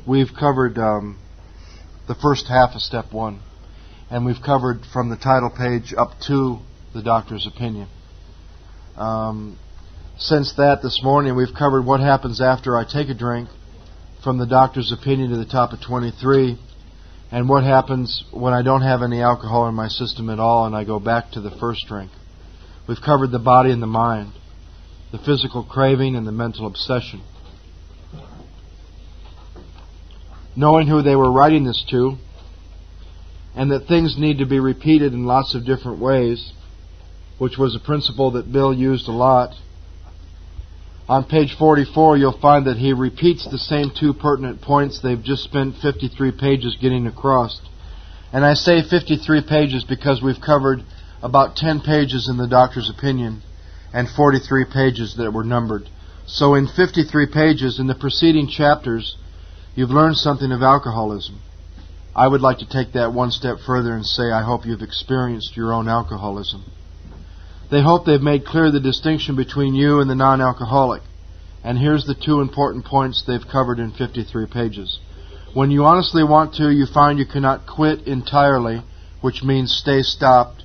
we've covered the first half of step 1. And we've covered from the title page up to the doctor's opinion. Since that, this morning, we've covered what happens after I take a drink, from the doctor's opinion to the top of 23, and what happens when I don't have any alcohol in my system at all and I go back to the first drink. We've covered the body and the mind, the physical craving and the mental obsession. Knowing who they were writing this to, and that things need to be repeated in lots of different ways, which was a principle that Bill used a lot. On page 44, you'll find that he repeats the same 2 pertinent points they've just spent 53 pages getting across. And I say 53 pages because we've covered about 10 pages in the doctor's opinion and 43 pages that were numbered. So in 53 pages in the preceding chapters, you've learned something of alcoholism. I would like to take that one step further and say I hope you've experienced your own alcoholism. They hope they've made clear the distinction between you and the non-alcoholic. And here's the 2 important points they've covered in 53 pages. When you honestly want to, you find you cannot quit entirely, which means stay stopped,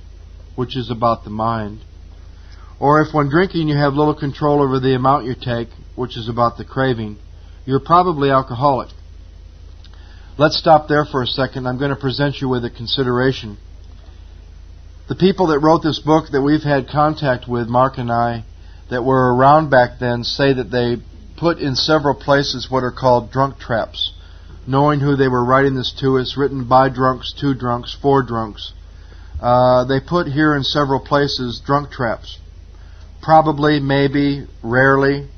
which is about the mind. Or if when drinking you have little control over the amount you take, which is about the craving, you're probably alcoholic. Let's stop there for a second. I'm going to present you with a consideration. The people that wrote this book that we've had contact with, Mark and I, that were around back then, say that they put in several places what are called drunk traps. Knowing who they were writing this to, it's written by drunks, to drunks, for drunks. They put here in several places drunk traps. Probably, maybe, rarely.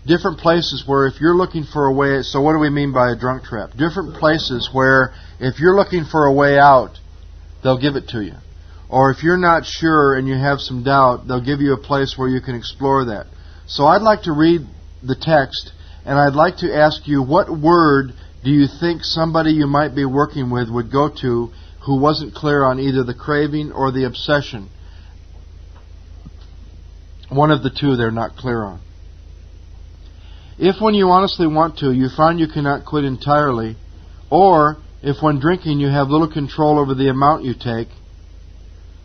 Different places where if you're looking for a way... So what do we mean by a drunk trap? Different places where if you're looking for a way out, they'll give it to you. Or if you're not sure and you have some doubt, they'll give you a place where you can explore that. So I'd like to read the text, and I'd like to ask you, what word do you think somebody you might be working with would go to who wasn't clear on either the craving or the obsession? One of the 2 they're not clear on. If when you honestly want to, you find you cannot quit entirely, or if when drinking you have little control over the amount you take,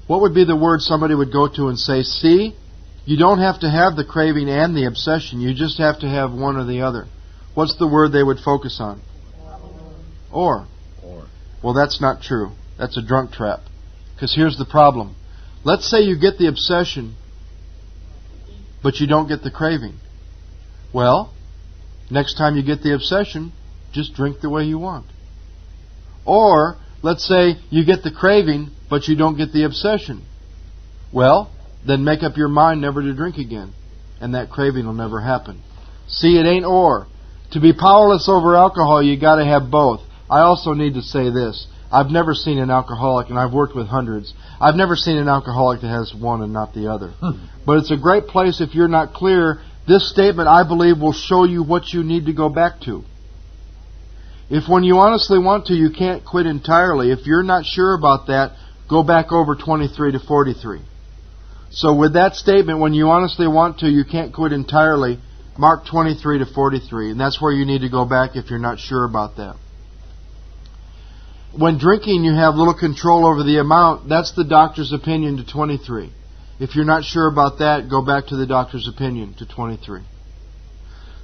what would be the word somebody would go to and say, see, you don't have to have the craving and the obsession, you just have to have one or the other. What's the word they would focus on? Or. Well, that's not true. That's a drunk trap. Because here's the problem. Let's say you get the obsession, but you don't get the craving. Well, next time you get the obsession, just drink the way you want. Or, let's say you get the craving, but you don't get the obsession. Well, then make up your mind never to drink again, and that craving will never happen. See, it ain't or. To be powerless over alcohol, you got to have both. I also need to say this. I've never seen an alcoholic, and I've worked with hundreds, I've never seen an alcoholic that has one and not the other. But it's a great place if you're not clear. This statement, I believe, will show you what you need to go back to. If when you honestly want to, you can't quit entirely, if you're not sure about that, go back over 23 to 43. So with that statement, when you honestly want to, you can't quit entirely, mark 23 to 43. And that's where you need to go back if you're not sure about that. When drinking, you have little control over the amount. That's the doctor's opinion to 23. If you're not sure about that, go back to the doctor's opinion to 23.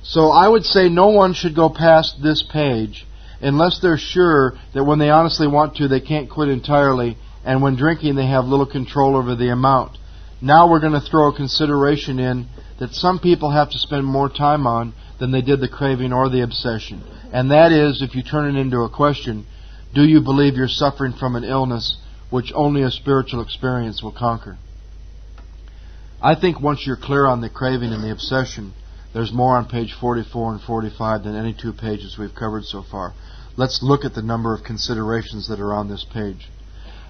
So I would say no one should go past this page unless they're sure that when they honestly want to, they can't quit entirely, and when drinking, they have little control over the amount. Now we're going to throw a consideration in that some people have to spend more time on than they did the craving or the obsession. And that is, if you turn it into a question, do you believe you're suffering from an illness which only a spiritual experience will conquer? I think once you're clear on the craving and the obsession, there's more on page 44 and 45 than any 2 pages we've covered so far. Let's look at the number of considerations that are on this page.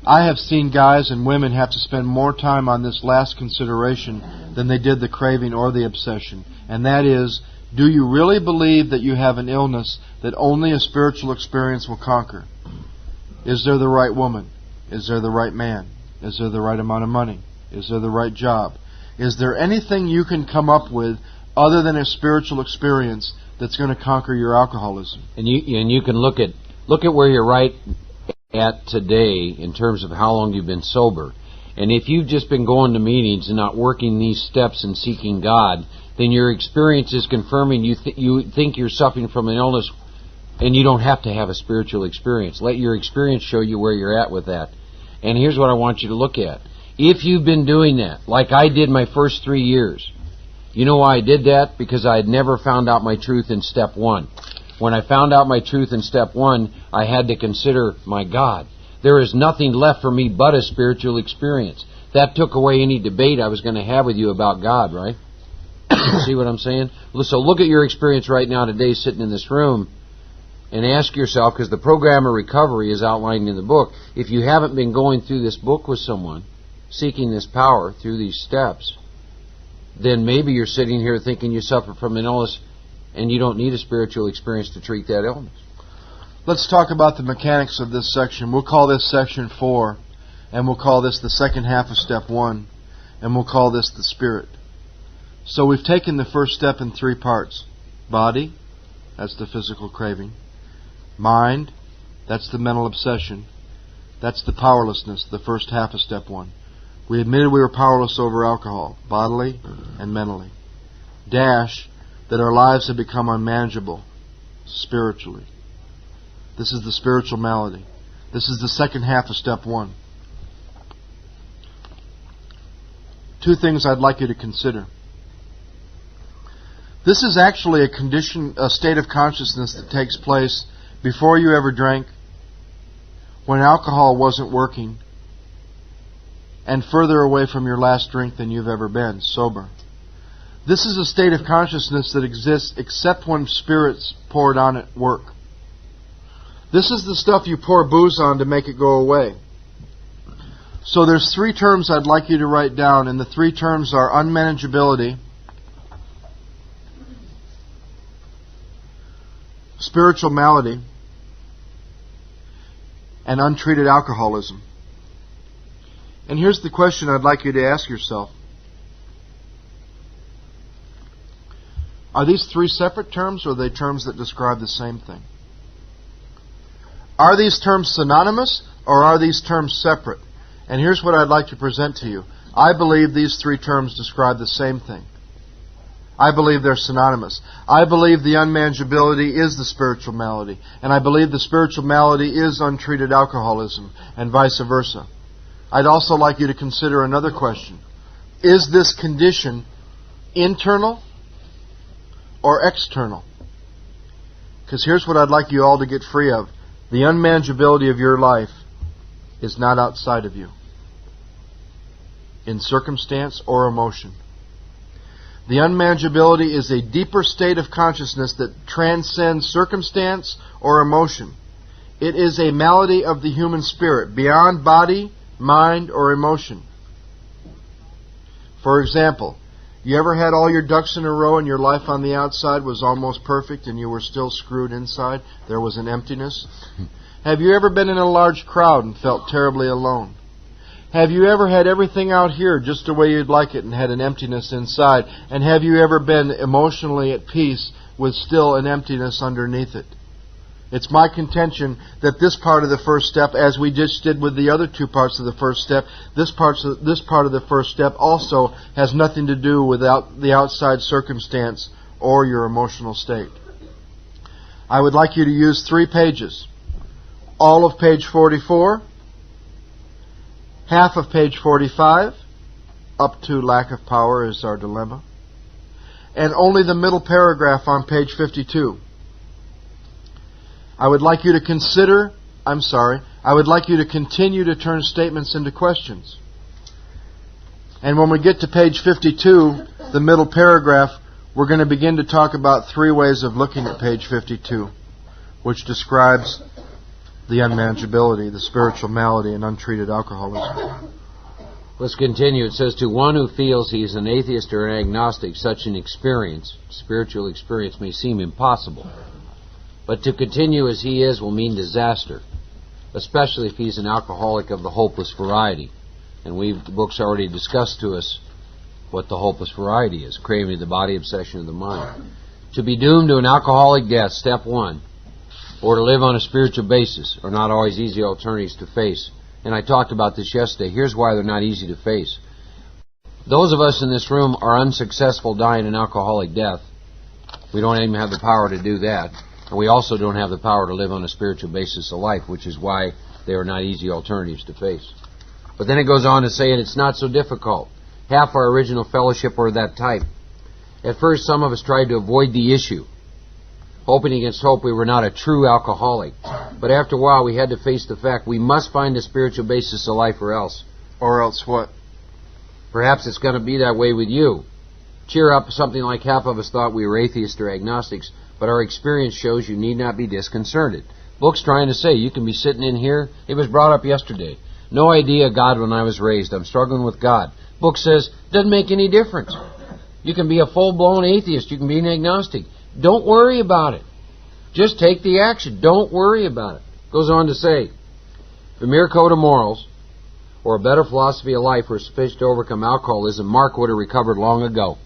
I have seen guys and women have to spend more time on this last consideration than they did the craving or the obsession. And that is, do you really believe that you have an illness that only a spiritual experience will conquer? Is there the right woman? Is there the right man? Is there the right amount of money? Is there the right job? Is there anything you can come up with other than a spiritual experience that's going to conquer your alcoholism. And you can look at where you're right at today in terms of how long you've been sober. And if you've just been going to meetings and not working these steps and seeking God, then your experience is confirming you think you're suffering from an illness, and you don't have to have a spiritual experience. Let your experience show you where you're at with that. And here's what I want you to look at. If you've been doing that, like I did my first 3 years, you know why I did that? Because I had never found out my truth in step 1. When I found out my truth in step 1, I had to consider my God. There is nothing left for me but a spiritual experience. That took away any debate I was going to have with you about God, right? See what I'm saying? So look at your experience right now today sitting in this room and ask yourself, because the program of recovery is outlined in the book, if you haven't been going through this book with someone, seeking this power through these steps, then maybe you're sitting here thinking you suffer from an illness and you don't need a spiritual experience to treat that illness. Let's talk about the mechanics of this section. We'll call this section 4, and we'll call this the second half of step 1, and we'll call this the spirit. So we've taken the first step in 3 parts. Body, that's the physical craving. Mind, that's the mental obsession. That's the powerlessness, the first half of step 1. We admitted we were powerless over alcohol, bodily and mentally. Dash, that our lives have become unmanageable, spiritually. This is the spiritual malady. This is the second half of step 1. 2 things I'd like you to consider. This is actually a state of consciousness that takes place before you ever drank, when alcohol wasn't working, and further away from your last drink than you've ever been, sober. This is a state of consciousness that exists except when spirits poured on it work. This is the stuff you pour booze on to make it go away. So there's 3 terms I'd like you to write down, and the 3 terms are unmanageability, spiritual malady, and untreated alcoholism. And here's the question I'd like you to ask yourself. Are these 3 separate terms, or are they terms that describe the same thing? Are these terms synonymous, or are these terms separate? And here's what I'd like to present to you. I believe these 3 terms describe the same thing. I believe they're synonymous. I believe the unmanageability is the spiritual malady, and I believe the spiritual malady is untreated alcoholism, and vice versa. I'd also like you to consider another question. Is this condition internal or external? Because here's what I'd like you all to get free of. The unmanageability of your life is not outside of you, in circumstance or emotion. The unmanageability is a deeper state of consciousness that transcends circumstance or emotion. It is a malady of the human spirit, beyond body, mind, or emotion. For example, you ever had all your ducks in a row and your life on the outside was almost perfect and you were still screwed inside? There was an emptiness. Have you ever been in a large crowd and felt terribly alone? Have you ever had everything out here just the way you'd like it and had an emptiness inside? And have you ever been emotionally at peace with still an emptiness underneath it? It's my contention that this part of the first step, as we just did with the other 2 parts of the first step, this part of the first step also has nothing to do with the outside circumstance or your emotional state. I would like you to use 3 pages. All of page 44, half of page 45, up to lack of power is our dilemma, and only the middle paragraph on page 52. I would like you to continue to turn statements into questions. And when we get to page 52, the middle paragraph, we're going to begin to talk about 3 ways of looking at page 52, which describes the unmanageability, the spiritual malady, and untreated alcoholism. Let's continue. It says, to one who feels he is an atheist or an agnostic, such an experience, spiritual experience, may seem impossible. But to continue as he is will mean disaster, especially if he's an alcoholic of the hopeless variety. And the book's already discussed to us what the hopeless variety is, craving of the body, obsession of the mind. To be doomed to an alcoholic death, step one, or to live on a spiritual basis, are not always easy alternatives to face. And I talked about this yesterday. Here's why they're not easy to face. Those of us in this room are unsuccessful dying an alcoholic death. We don't even have the power to do that. And we also don't have the power to live on a spiritual basis of life, which is why they are not easy alternatives to face. But then it goes on to say, and it's not so difficult. Half our original fellowship were that type. At first, some of us tried to avoid the issue. Hoping against hope, we were not a true alcoholic. But after a while, we had to face the fact we must find a spiritual basis of life or else. Or else what? Perhaps it's going to be that way with you. Cheer up, something like half of us thought we were atheists or agnostics, but our experience shows you need not be disconcerted. Book's trying to say you can be sitting in here. It was brought up yesterday. No idea of God when I was raised. I'm struggling with God. Book says, doesn't make any difference. You can be a full-blown atheist. You can be an agnostic. Don't worry about it. Just take the action. Don't worry about it. Goes on to say, if a mere code of morals or a better philosophy of life were sufficient to overcome alcoholism, Mark would have recovered long ago.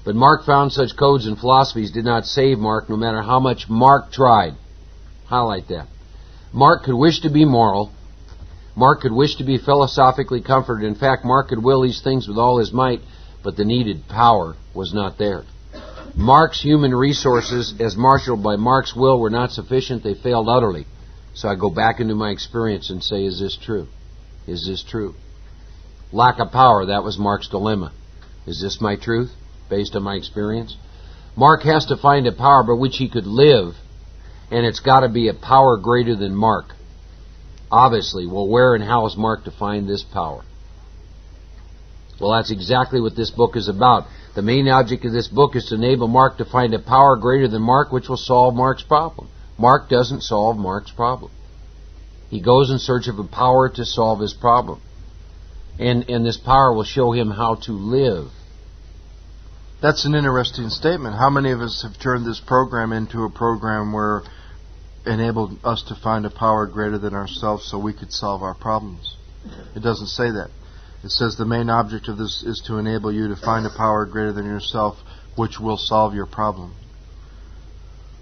But Mark found such codes and philosophies did not save Mark, no matter how much Mark tried. Highlight that. Mark could wish to be moral. Mark could wish to be philosophically comforted. In fact, Mark could will these things with all his might, but the needed power was not there. Mark's human resources, as marshaled by Mark's will, were not sufficient. They failed utterly. So I go back into my experience and say, is this true? Is this true? Lack of power, that was Mark's dilemma. Is this my truth, based on my experience? Mark has to find a power by which he could live, and it's got to be a power greater than Mark. Obviously, well, where and how is Mark to find this power? Well, that's exactly what this book is about. The main object of this book is to enable Mark to find a power greater than Mark, which will solve Mark's problem. Mark doesn't solve Mark's problem. He goes in search of a power to solve his problem. And this power will show him how to live. That's an interesting statement. How many of us have turned this program into a program where enabled us to find a power greater than ourselves so we could solve our problems? It doesn't say that. It says the main object of this is to enable you to find a power greater than yourself which will solve your problem.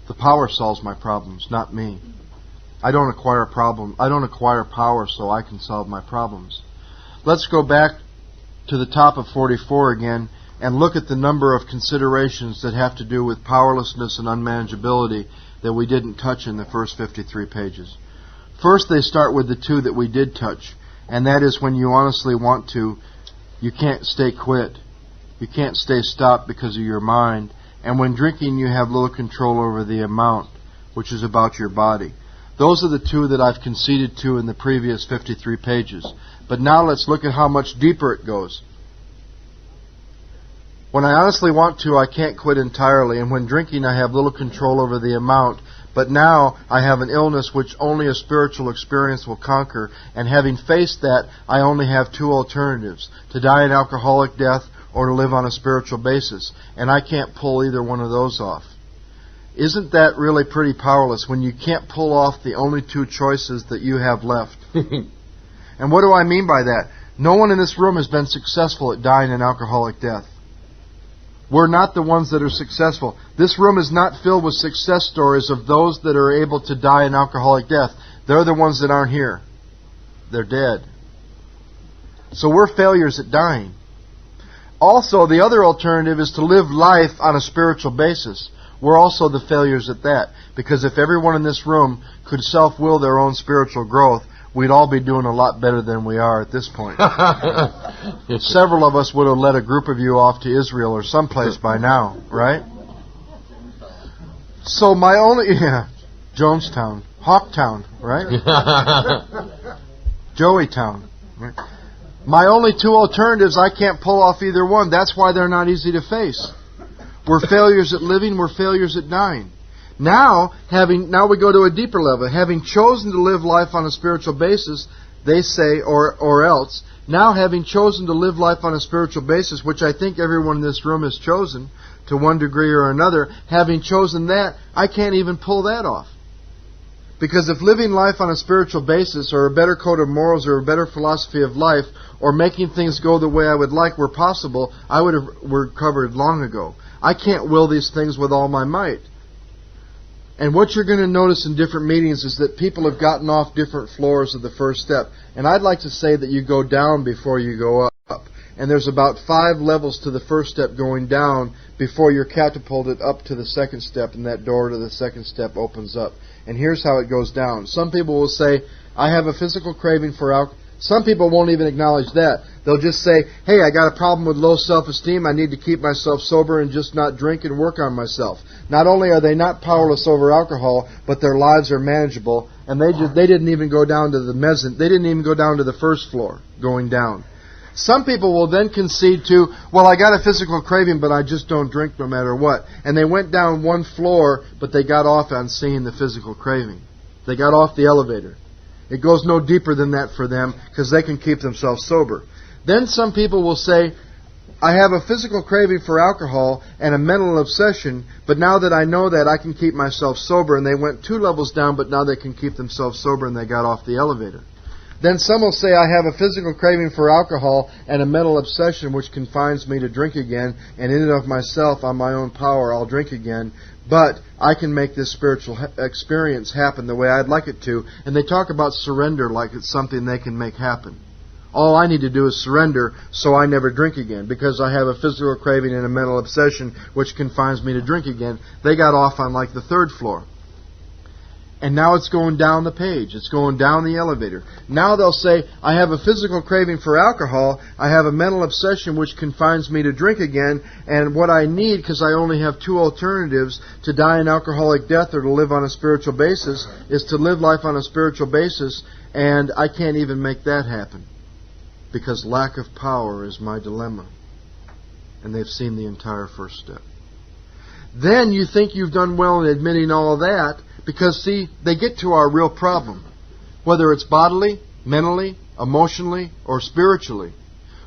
The power solves my problems, not me. I don't acquire power so I can solve my problems. Let's go back to the top of 44 again and look at the number of considerations that have to do with powerlessness and unmanageability that we didn't touch in the first 53 pages. First, they start with the two that we did touch, and that is when you honestly want to, you can't stay quit. You can't stay stopped because of your mind. And when drinking, you have little control over the amount, which is about your body. Those are the two that I've conceded to in the previous 53 pages. But now let's look at how much deeper it goes. When I honestly want to, I can't quit entirely. And when drinking, I have little control over the amount. But now I have an illness which only a spiritual experience will conquer. And having faced that, I only have two alternatives: to die an alcoholic death or to live on a spiritual basis. And I can't pull either one of those off. Isn't that really pretty powerless when you can't pull off the only two choices that you have left? And what do I mean by that? No one in this room has been successful at dying an alcoholic death. We're not the ones that are successful. This room is not filled with success stories of those that are able to die an alcoholic death. They're the ones that aren't here. They're dead. So we're failures at dying. Also, the other alternative is to live life on a spiritual basis. We're also the failures at that. Because if everyone in this room could self-will their own spiritual growth, we'd all be doing a lot better than we are at this point. Several of us would have led a group of you off to Israel or someplace by now, right? So my only... Jonestown. Hawktown, right? Joeytown. Right? My only two alternatives, I can't pull off either one. That's why they're not easy to face. We're failures at living, we're failures at dying. Now we go to a deeper level. Having chosen to live life on a spiritual basis, they say, or else. Now, having chosen to live life on a spiritual basis, which I think everyone in this room has chosen to one degree or another, having chosen that, I can't even pull that off. Because if living life on a spiritual basis, or a better code of morals, or a better philosophy of life, or making things go the way I would like were possible, I would have recovered long ago. I can't will these things with all my might. And what you're going to notice in different meetings is that people have gotten off different floors of the first step. And I'd like to say that you go down before you go up. And there's about 5 levels to the first step going down before you're catapulted up to the second step, and that door to the second step opens up. And here's how it goes down. Some people will say, I have a physical craving for alcohol. Some people won't even acknowledge that. They'll just say, hey, I got a problem with low self-esteem. I need to keep myself sober and just not drink and work on myself. Not only are they not powerless over alcohol, but their lives are manageable. And they didn't even go down to the mezzanine. They didn't even go down to the first floor going down. Some people will then concede to, well, I got a physical craving, but I just don't drink no matter what. And they went down 1 floor, but they got off on seeing the physical craving. They got off the elevator. It goes no deeper than that for them because they can keep themselves sober. Then some people will say, I have a physical craving for alcohol and a mental obsession, but now that I know that, I can keep myself sober. And they went 2 levels down, but now they can keep themselves sober, and they got off the elevator. Then some will say, I have a physical craving for alcohol and a mental obsession which confines me to drink again, and in and of myself, on my own power, I'll drink again. But I can make this spiritual experience happen the way I'd like it to. And they talk about surrender like it's something they can make happen. All I need to do is surrender so I never drink again, because I have a physical craving and a mental obsession which confines me to drink again. They got off on like the 3rd floor. And now it's going down the page. It's going down the elevator. Now they'll say, I have a physical craving for alcohol. I have a mental obsession which confines me to drink again. And what I need, because I only have 2 alternatives, to die an alcoholic death or to live on a spiritual basis, is to live life on a spiritual basis. And I can't even make that happen, because lack of power is my dilemma. And they've seen the entire first step. Then you think you've done well in admitting all that, because, see, they get to our real problem. Whether it's bodily, mentally, emotionally, or spiritually.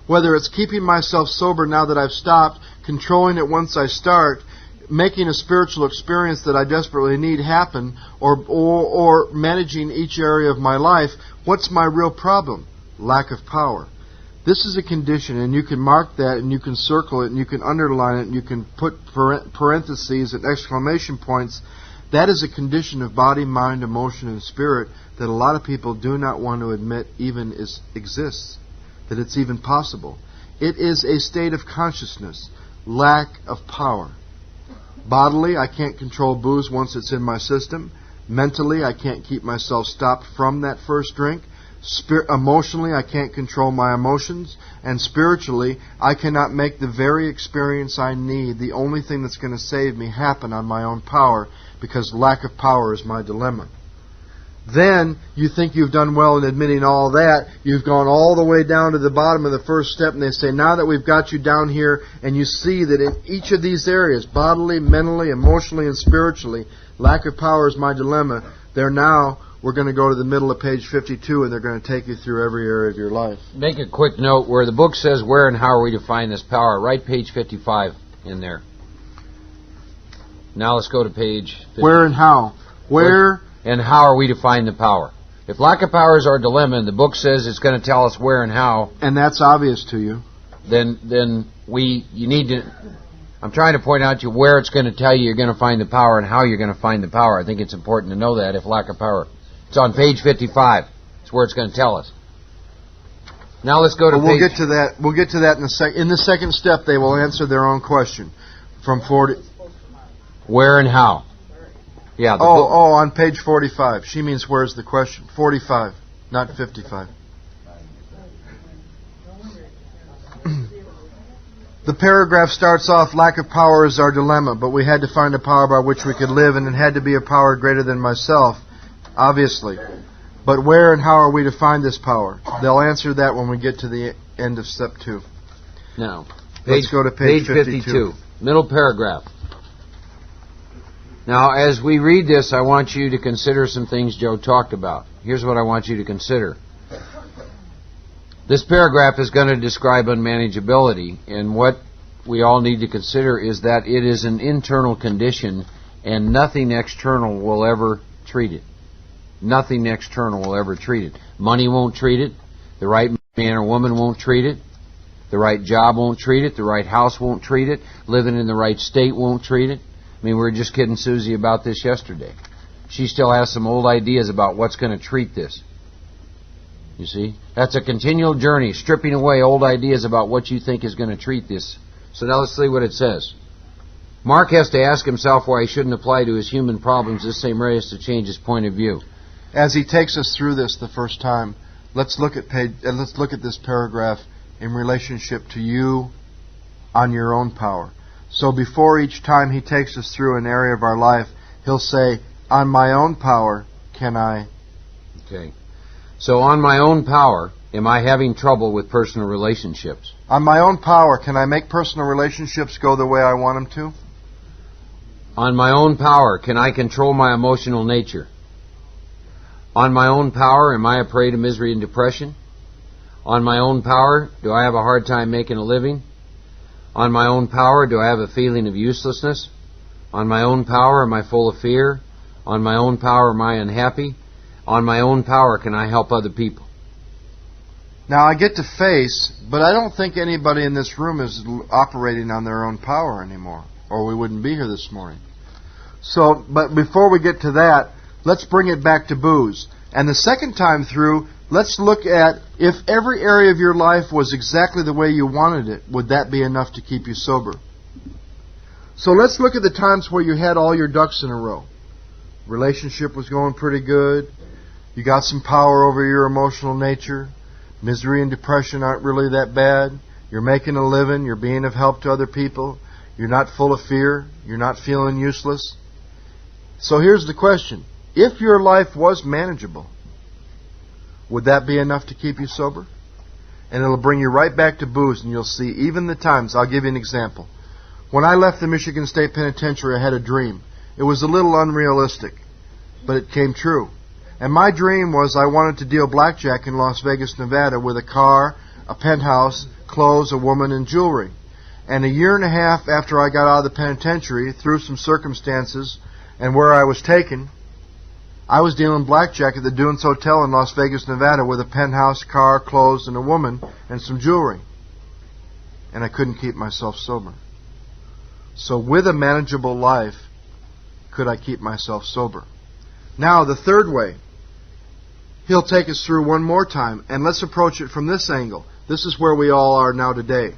Whether it's keeping myself sober now that I've stopped, controlling it once I start, making a spiritual experience that I desperately need happen, or managing each area of my life, what's my real problem? Lack of power. This is a condition, and you can mark that, and you can circle it, and you can underline it, and you can put parentheses and exclamation points. That is a condition of body, mind, emotion, and spirit that a lot of people do not want to admit even exists, that it's even possible. It is a state of consciousness, lack of power. Bodily, I can't control booze once it's in my system. Mentally, I can't keep myself stopped from that first drink. Emotionally, I can't control my emotions. And spiritually, I cannot make the very experience I need, the only thing that's going to save me, happen on my own power, because lack of power is my dilemma. Then you think you've done well in admitting all that. You've gone all the way down to the bottom of the first step, and they say, now that we've got you down here, and you see that in each of these areas, bodily, mentally, emotionally, and spiritually, lack of power is my dilemma, we're going to go to the middle of page 52, and they're going to take you through every area of your life. Make a quick note where the book says, where and how are we to find this power? Write page 55 in there. Now let's go to page 50. Where and how? Where and how are we to find the power? If lack of power is our dilemma, and the book says it's going to tell us where and how, and that's obvious to you, then you need to. I'm trying to point out to you where it's going to tell you you're going to find the power and how you're going to find the power. I think it's important to know that. If lack of power, it's on page 55. It's where it's going to tell us. Now let's go to. We'll get to that. We'll get to that in a sec. In the second step, they will answer their own question from 40. Where and how? Yeah. On page 45. She means where's the question? 45, not 55. The paragraph starts off, lack of power is our dilemma, but we had to find a power by which we could live, and it had to be a power greater than myself, obviously. But where and how are we to find this power? They'll answer that when we get to the end of step 2. Now, let's go to page 52. Middle paragraph. Now, as we read this, I want you to consider some things Joe talked about. Here's what I want you to consider. This paragraph is going to describe unmanageability, and what we all need to consider is that it is an internal condition, and nothing external will ever treat it. Nothing external will ever treat it. Money won't treat it. The right man or woman won't treat it. The right job won't treat it. The right house won't treat it. Living in the right state won't treat it. I mean, we were just kidding Susie about this yesterday. She still has some old ideas about what's going to treat this. You see? That's a continual journey, stripping away old ideas about what you think is going to treat this. So now let's see what it says. Mark has to ask himself why he shouldn't apply to his human problems this same way as to change his point of view. As he takes us through this the first time, let's look at this paragraph in relationship to you on your own power. So before each time he takes us through an area of our life, he'll say, on my own power can I... Okay. So on my own power, am I having trouble with personal relationships? On my own power, can I make personal relationships go the way I want them to? On my own power, can I control my emotional nature? On my own power, am I a prey to misery and depression? On my own power, do I have a hard time making a living? On my own power, do I have a feeling of uselessness? On my own power, am I full of fear? On my own power, am I unhappy? On my own power, can I help other people? Now, I get to face, but I don't think anybody in this room is operating on their own power anymore, or we wouldn't be here this morning. So, but before we get to that, let's bring it back to booze. And the second time through, let's look at if every area of your life was exactly the way you wanted it, would that be enough to keep you sober? So let's look at the times where you had all your ducks in a row. Relationship was going pretty good. You got some power over your emotional nature. Misery and depression aren't really that bad. You're making a living. You're being of help to other people. You're not full of fear. You're not feeling useless. So here's the question. If your life was manageable, would that be enough to keep you sober? And it'll bring you right back to booze, and you'll see even the times. I'll give you an example. When I left the Michigan State Penitentiary, I had a dream. It was a little unrealistic, but it came true. And my dream was I wanted to deal blackjack in Las Vegas, Nevada with a car, a penthouse, clothes, a woman, and jewelry. And a year and a half after I got out of the penitentiary, through some circumstances and where I was taken, I was dealing blackjack at the Dunes Hotel in Las Vegas, Nevada with a penthouse, car, clothes, and a woman, and some jewelry. And I couldn't keep myself sober. So with a manageable life, could I keep myself sober? Now, the third way. He'll take us through one more time, and let's approach it from this angle. This is where we all are now today.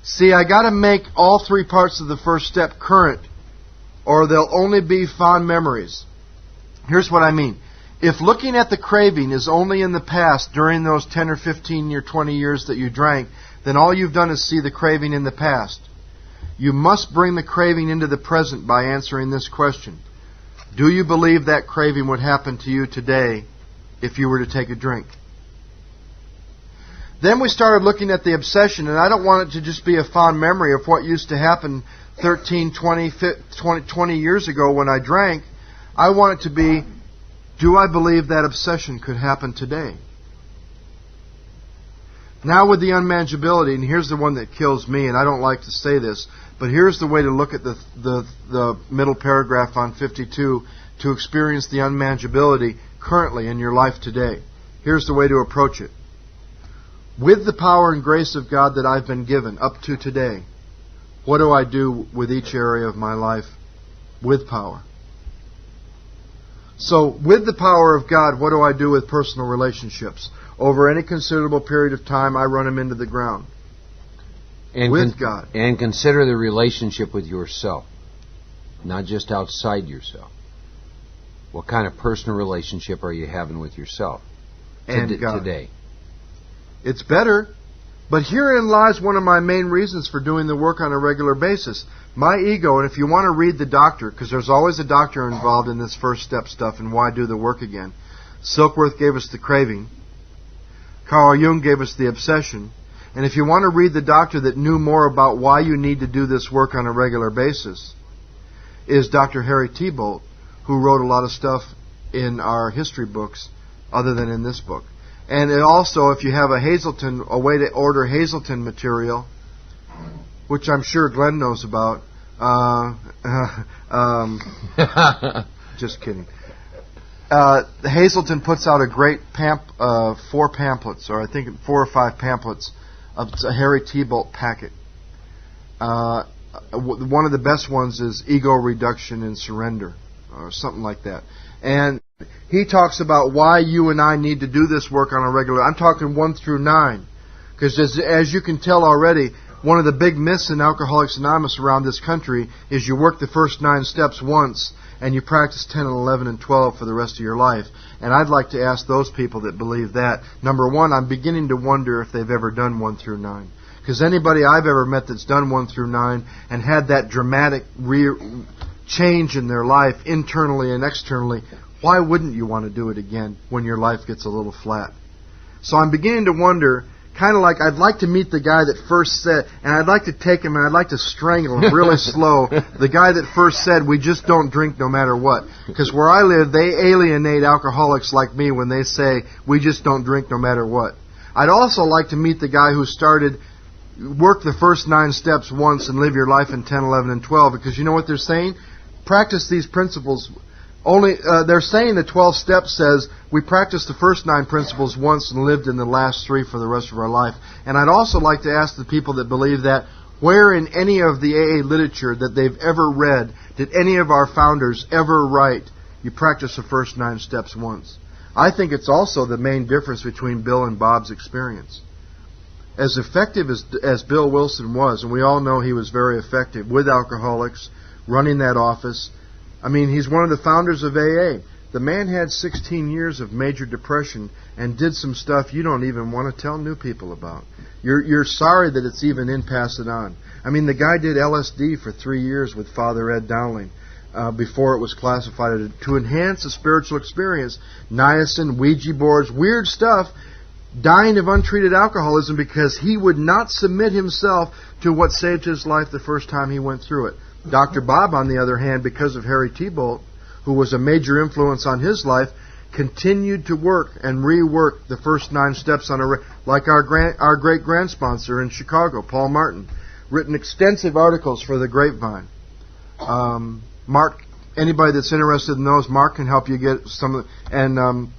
See, I got to make all three parts of the first step current, or they'll only be fond memories. Here's what I mean. If looking at the craving is only in the past during those 10 or 15 or 20 years that you drank, then all you've done is see the craving in the past. You must bring the craving into the present by answering this question. Do you believe that craving would happen to you today if you were to take a drink? Then we started looking at the obsession, and I don't want it to just be a fond memory of what used to happen 13, 20 years ago when I drank. I want it to be, do I believe that obsession could happen today? Now with the unmanageability, and here's the one that kills me, and I don't like to say this, but here's the way to look at the middle paragraph on 52 to experience the unmanageability currently in your life today. Here's the way to approach it. With the power and grace of God that I've been given up to today, what do I do with each area of my life with power? So, with the power of God, what do I do with personal relationships? Over any considerable period of time, I run them into the ground. And with God. And consider the relationship with yourself, not just outside yourself. What kind of personal relationship are you having with yourself and God today? It's better, but herein lies one of my main reasons for doing the work on a regular basis. My ego, and if you want to read the doctor, because there's always a doctor involved in this first step stuff and why do the work again. Silkworth gave us the craving. Carl Jung gave us the obsession. And if you want to read the doctor that knew more about why you need to do this work on a regular basis, is Dr. Harry Tiebout, who wrote a lot of stuff in our history books other than in this book. And also, if you have a way to order Hazelton material, which I'm sure Glenn knows about. Just kidding. Hazelton puts out a great 4 pamphlets, or I think 4 or 5 pamphlets a Harry Tiebolt packet. One of the best ones is Ego Reduction and Surrender, or something like that. And he talks about why you and I need to do this work on a regular. I'm talking 1 through 9, because as you can tell already, one of the big myths in Alcoholics Anonymous around this country is you work the first 9 steps once and you practice 10 and 11 and 12 for the rest of your life. And I'd like to ask those people that believe that, number one, I'm beginning to wonder if they've ever done 1 through 9. Because anybody I've ever met that's done 1 through 9 and had that dramatic change in their life, internally and externally, why wouldn't you want to do it again when your life gets a little flat? So I'm beginning to wonder, kind of like I'd like to meet the guy that first said, and I'd like to take him and I'd like to strangle him really slow, the guy that first said, we just don't drink no matter what. Because where I live, they alienate alcoholics like me when they say, we just don't drink no matter what. I'd also like to meet the guy who started, work the first 9 steps once and live your life in 10, 11, and 12. Because you know what they're saying? Practice these principles. They're saying the 12 steps says we practiced the first 9 principles once and lived in the last 3 for the rest of our life. And I'd also like to ask the people that believe that, where in any of the AA literature that they've ever read did any of our founders ever write, you practice the first 9 steps once? I think it's also the main difference between Bill and Bob's experience. As effective as Bill Wilson was, and we all know he was very effective with alcoholics, running that office. I mean, he's one of the founders of AA. The man had 16 years of major depression and did some stuff you don't even want to tell new people about. You're sorry that it's even in Pass It On. I mean, the guy did LSD for 3 years with Father Ed Dowling before it was classified to enhance a spiritual experience. Niacin, Ouija boards, weird stuff, dying of untreated alcoholism because he would not submit himself to what saved his life the first time he went through it. Dr. Bob, on the other hand, because of Harry Tiebolt, who was a major influence on his life, continued to work and rework the first 9 steps on like our great grand sponsor in Chicago, Paul Martin, written extensive articles for the Grapevine. Mark, anybody that's interested in those, Mark can help you get some, and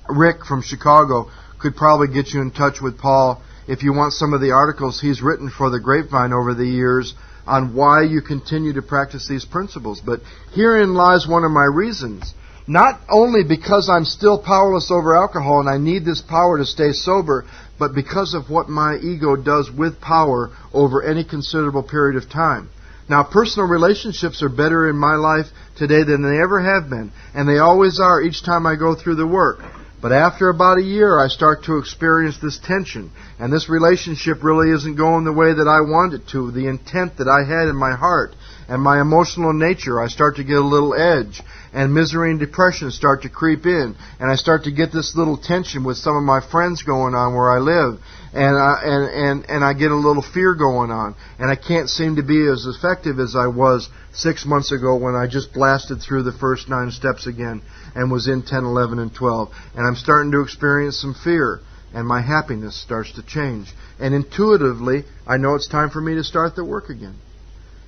Rick from Chicago could probably get you in touch with Paul if you want some of the articles he's written for the Grapevine over the years on why you continue to practice these principles. But herein lies one of my reasons. Not only because I'm still powerless over alcohol and I need this power to stay sober, but because of what my ego does with power over any considerable period of time. Now, personal relationships are better in my life today than they ever have been, and they always are each time I go through the work. But after about a year, I start to experience this tension, and this relationship really isn't going the way that I want it to. The intent that I had in my heart and my emotional nature, I start to get a little edge, and misery and depression start to creep in, and I start to get this little tension with some of my friends going on where I live, and I get a little fear going on, and I can't seem to be as effective as I was 6 months ago when I just blasted through the first 9 steps again and was in 10, 11, and 12. And I'm starting to experience some fear, and my happiness starts to change. And intuitively, I know it's time for me to start the work again.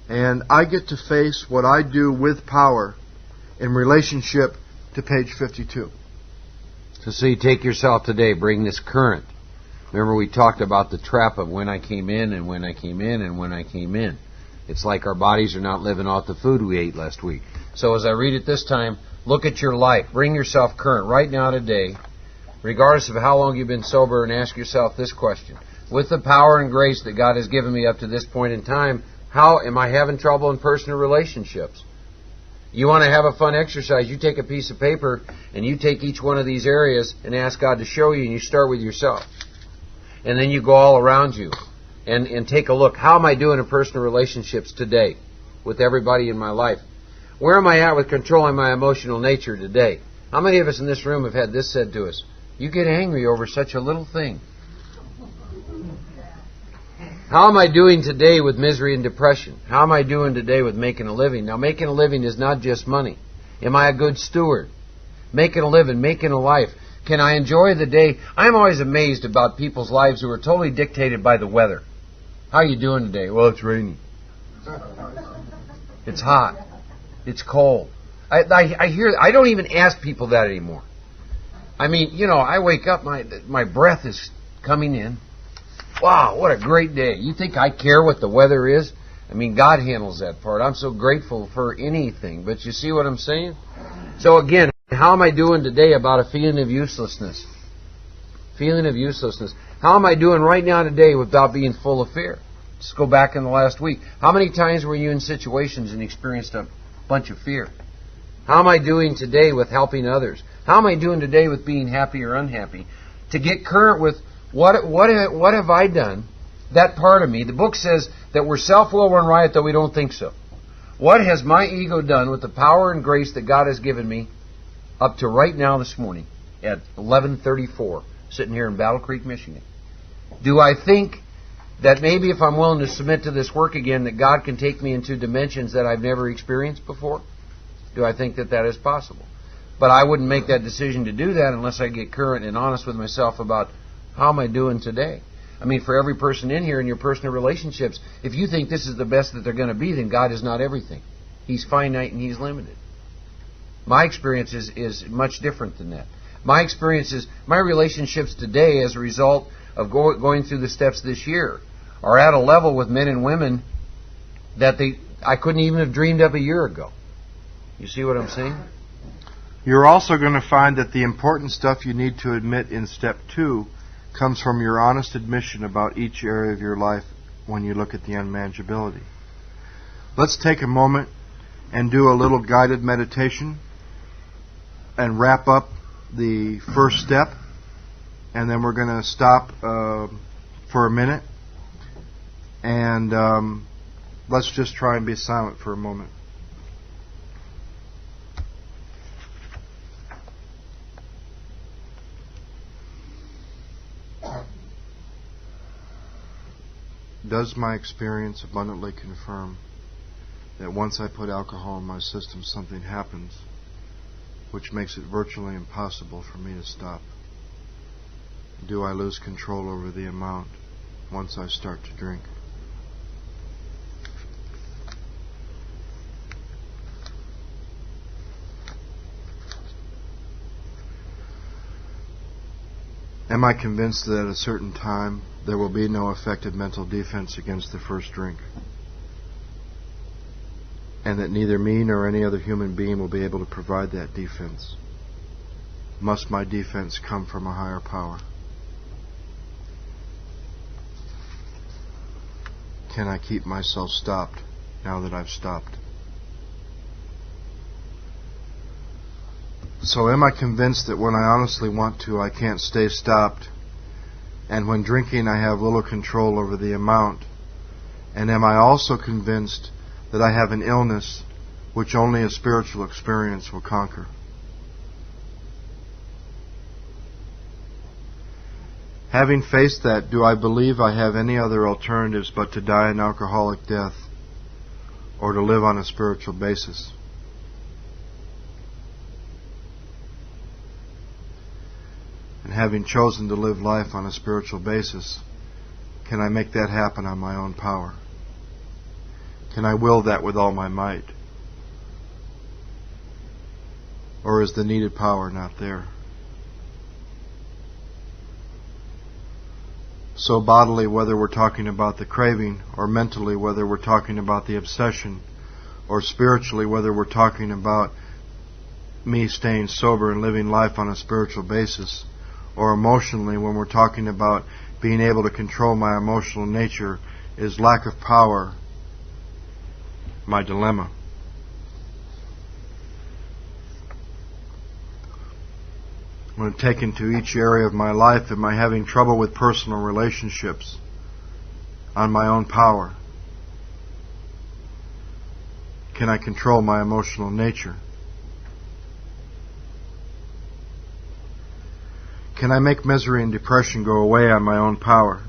And I get to face what I do with power in relationship to page 52. So you take yourself today, bring this current. Remember we talked about the trap of when I came in and when I came in and when I came in. It's like our bodies are not living off the food we ate last week. So as I read it this time, look at your life. Bring yourself current right now today, regardless of how long you've been sober, and ask yourself this question. With the power and grace that God has given me up to this point in time, how am I having trouble in personal relationships? You want to have a fun exercise, you take a piece of paper and you take each one of these areas and ask God to show you, and you start with yourself. And then you go all around you and take a look. How am I doing in personal relationships today with everybody in my life? Where am I at with controlling my emotional nature today? How many of us in this room have had this said to us? You get angry over such a little thing. How am I doing today with misery and depression? How am I doing today with making a living? Now, making a living is not just money. Am I a good steward? Making a living, making a life. Can I enjoy the day? I'm always amazed about people's lives who are totally dictated by the weather. How are you doing today? Well, it's raining. It's hot. It's cold. I hear. I don't even ask people that anymore. I mean, I wake up, my breath is coming in. wow, what a great day. You think I care what the weather is? I mean, God handles that part. I'm so grateful for anything. But you see what I'm saying? So again, how am I doing today about a feeling of uselessness? Feeling of uselessness. How am I doing right now today without being full of fear? Just go back in the last week. How many times were you in situations and experienced a bunch of fear? How am I doing today with helping others? How am I doing today with being happy or unhappy? To get current with what have I done? That part of me. The book says that we're self-will run riot, though we don't think so. What has my ego done with the power and grace that God has given me up to right now this morning at 11:34, sitting here in Battle Creek, Michigan? Do I think that maybe if I'm willing to submit to this work again, that God can take me into dimensions that I've never experienced before? Do I think that that is possible? But I wouldn't make that decision to do that unless I get current and honest with myself about how am I doing today. I mean, for every person in here in your personal relationships, if you think this is the best that they're going to be, then God is not everything. He's finite and He's limited. My experience is much different than that. My experience is, my relationships today as a result of going through the steps this year are at a level with men and women that I couldn't even have dreamed of a year ago. You see what I'm saying? You're also going to find that the important stuff you need to admit in step 2 comes from your honest admission about each area of your life when you look at the unmanageability. Let's take a moment and do a little guided meditation and wrap up the first step, and then we're going to stop for a minute, and let's just try and be silent for a moment. Does my experience abundantly confirm that once I put alcohol in my system, something happens which makes it virtually impossible for me to stop? Do I lose control over the amount once I start to drink? Am I convinced that at a certain time there will be no effective mental defense against the first drink, and that neither me nor any other human being will be able to provide that defense? Must my defense come from a higher power? Can I keep myself stopped now that I've stopped? So am I convinced that when I honestly want to, I can't stay stopped, and when drinking I have little control over the amount? And am I also convinced that I have an illness which only a spiritual experience will conquer? Having faced that, do I believe I have any other alternatives but to die an alcoholic death or to live on a spiritual basis? And having chosen to live life on a spiritual basis, can I make that happen on my own power? Can I will that with all my might? Or is the needed power not there? So bodily, whether we're talking about the craving, or mentally, whether we're talking about the obsession, or spiritually, whether we're talking about me staying sober and living life on a spiritual basis, or emotionally, when we're talking about being able to control my emotional nature, is lack of power my dilemma? When taken to each area of my life, am I having trouble with personal relationships on my own power? Can I control my emotional nature? Can I make misery and depression go away on my own power?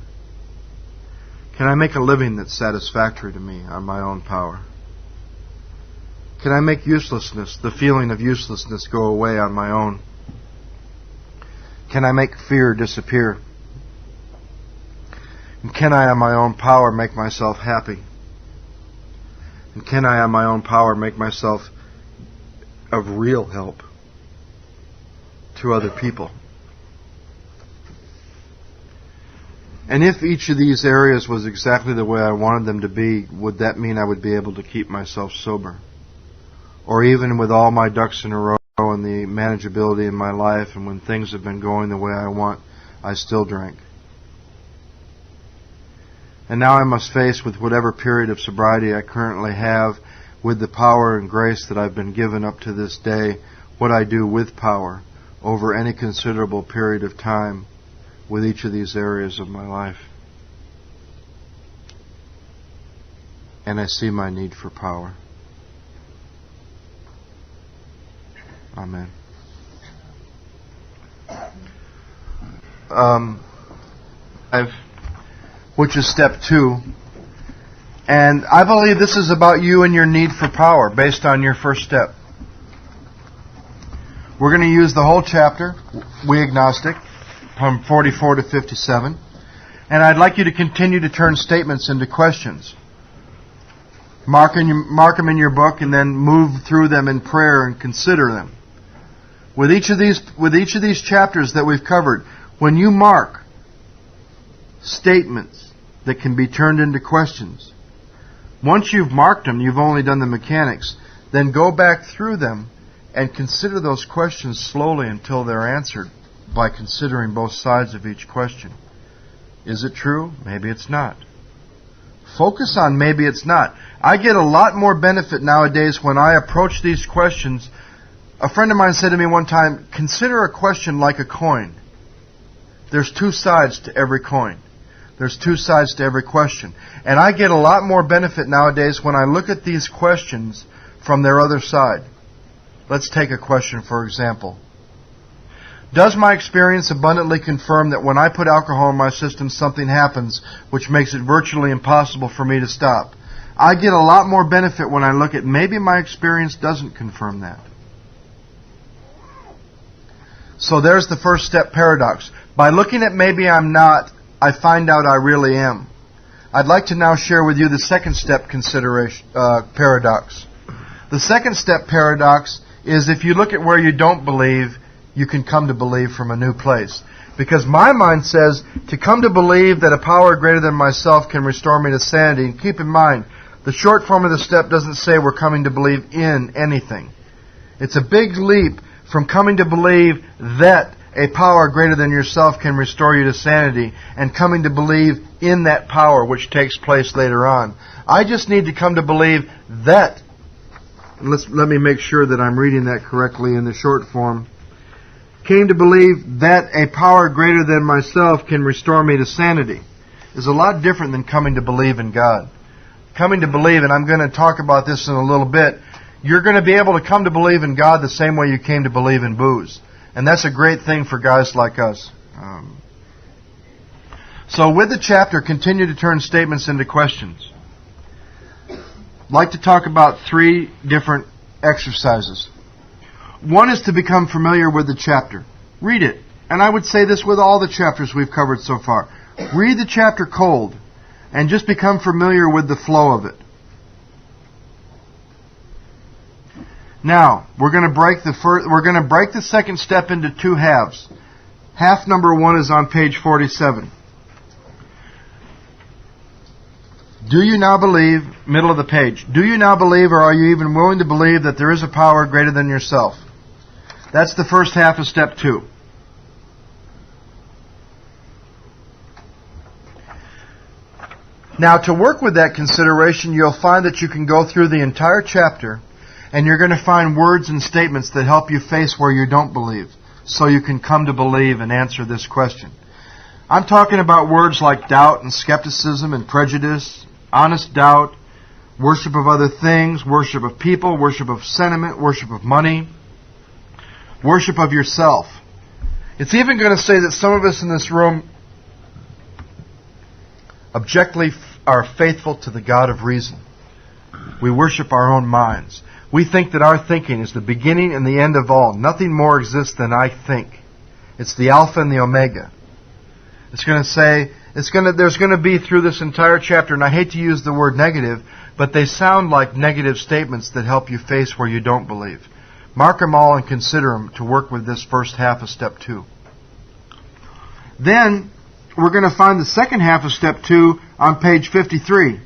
Can I make a living that's satisfactory to me on my own power? Can I make uselessness, the feeling of uselessness, go away on my own? Can I make fear disappear? And can I on my own power make myself happy? And can I on my own power make myself of real help to other people? And if each of these areas was exactly the way I wanted them to be, would that mean I would be able to keep myself sober? Or even with all my ducks in a row and the manageability in my life, and when things have been going the way I want, I still drink. And now I must face with whatever period of sobriety I currently have, with the power and grace that I've been given up to this day, what I do with power over any considerable period of time with each of these areas of my life. And I see my need for power. Amen. Which is step 2. And I believe this is about you and your need for power based on your first step. We're going to use the whole chapter, We Agnostic, from 44 to 57. And I'd like you to continue to turn statements into questions. Mark them in your book and then move through them in prayer and consider them. With each of these chapters that we've covered, when you mark statements that can be turned into questions, once you've marked them, you've only done the mechanics, then go back through them and consider those questions slowly until they're answered by considering both sides of each question. Is it true? Maybe it's not. Focus on maybe it's not. I get a lot more benefit nowadays when I approach these questions. A friend of mine said to me one time, consider a question like a coin. There's two sides to every coin. There's two sides to every question. And I get a lot more benefit nowadays when I look at these questions from their other side. Let's take a question, for example. Does my experience abundantly confirm that when I put alcohol in my system, something happens which makes it virtually impossible for me to stop? I get a lot more benefit when I look at maybe my experience doesn't confirm that. So there's the first step paradox. By looking at maybe I'm not, I find out I really am. I'd like to now share with you the second step consideration paradox. The second step paradox is if you look at where you don't believe, you can come to believe from a new place. Because my mind says to come to believe that a power greater than myself can restore me to sanity. And keep in mind, the short form of the step doesn't say we're coming to believe in anything. It's a big leap from coming to believe that a power greater than yourself can restore you to sanity and coming to believe in that power which takes place later on. I just need to come to believe that. Let me make sure that I'm reading that correctly in the short form. Came to believe that a power greater than myself can restore me to sanity is a lot different than coming to believe in God. Coming to believe, and I'm going to talk about this in a little bit, you're going to be able to come to believe in God the same way you came to believe in booze. And that's a great thing for guys like us. So with the chapter, continue to turn statements into questions. I'd like to talk about 3 different exercises. One is to become familiar with the chapter. Read it. And I would say this with all the chapters we've covered so far. Read the chapter cold and just become familiar with the flow of it. Now, we're going to break the second step into 2 halves. Half number 1 is on page 47. Do you now believe, middle of the page, do you now believe or are you even willing to believe that there is a power greater than yourself? That's the first half of step 2. Now, to work with that consideration, you'll find that you can go through the entire chapter and you're going to find words and statements that help you face where you don't believe, so you can come to believe and answer this question. I'm talking about words like doubt and skepticism and prejudice, honest doubt, worship of other things, worship of people, worship of sentiment, worship of money, worship of yourself. It's even going to say that some of us in this room objectively are faithful to the God of reason. We worship our own minds. We think that our thinking is the beginning and the end of all. Nothing more exists than I think. It's the Alpha and the Omega. It's going to say, there's going to be through this entire chapter, and I hate to use the word negative, but they sound like negative statements that help you face where you don't believe. Mark them all and consider them to work with this first half of step 2. Then, we're going to find the second half of step 2 on page 53.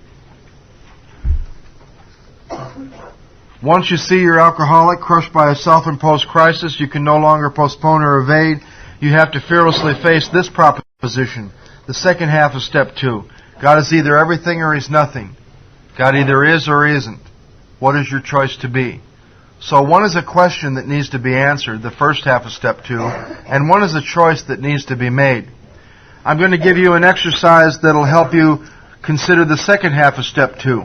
Once you see your alcoholic crushed by a self-imposed crisis, you can no longer postpone or evade. You have to fearlessly face this proposition, the second half of step 2. God is either everything or He's nothing. God either is or isn't. What is your choice to be? So one is a question that needs to be answered, the first half of step 2, and one is a choice that needs to be made. I'm going to give you an exercise that will help you consider the second half of step 2.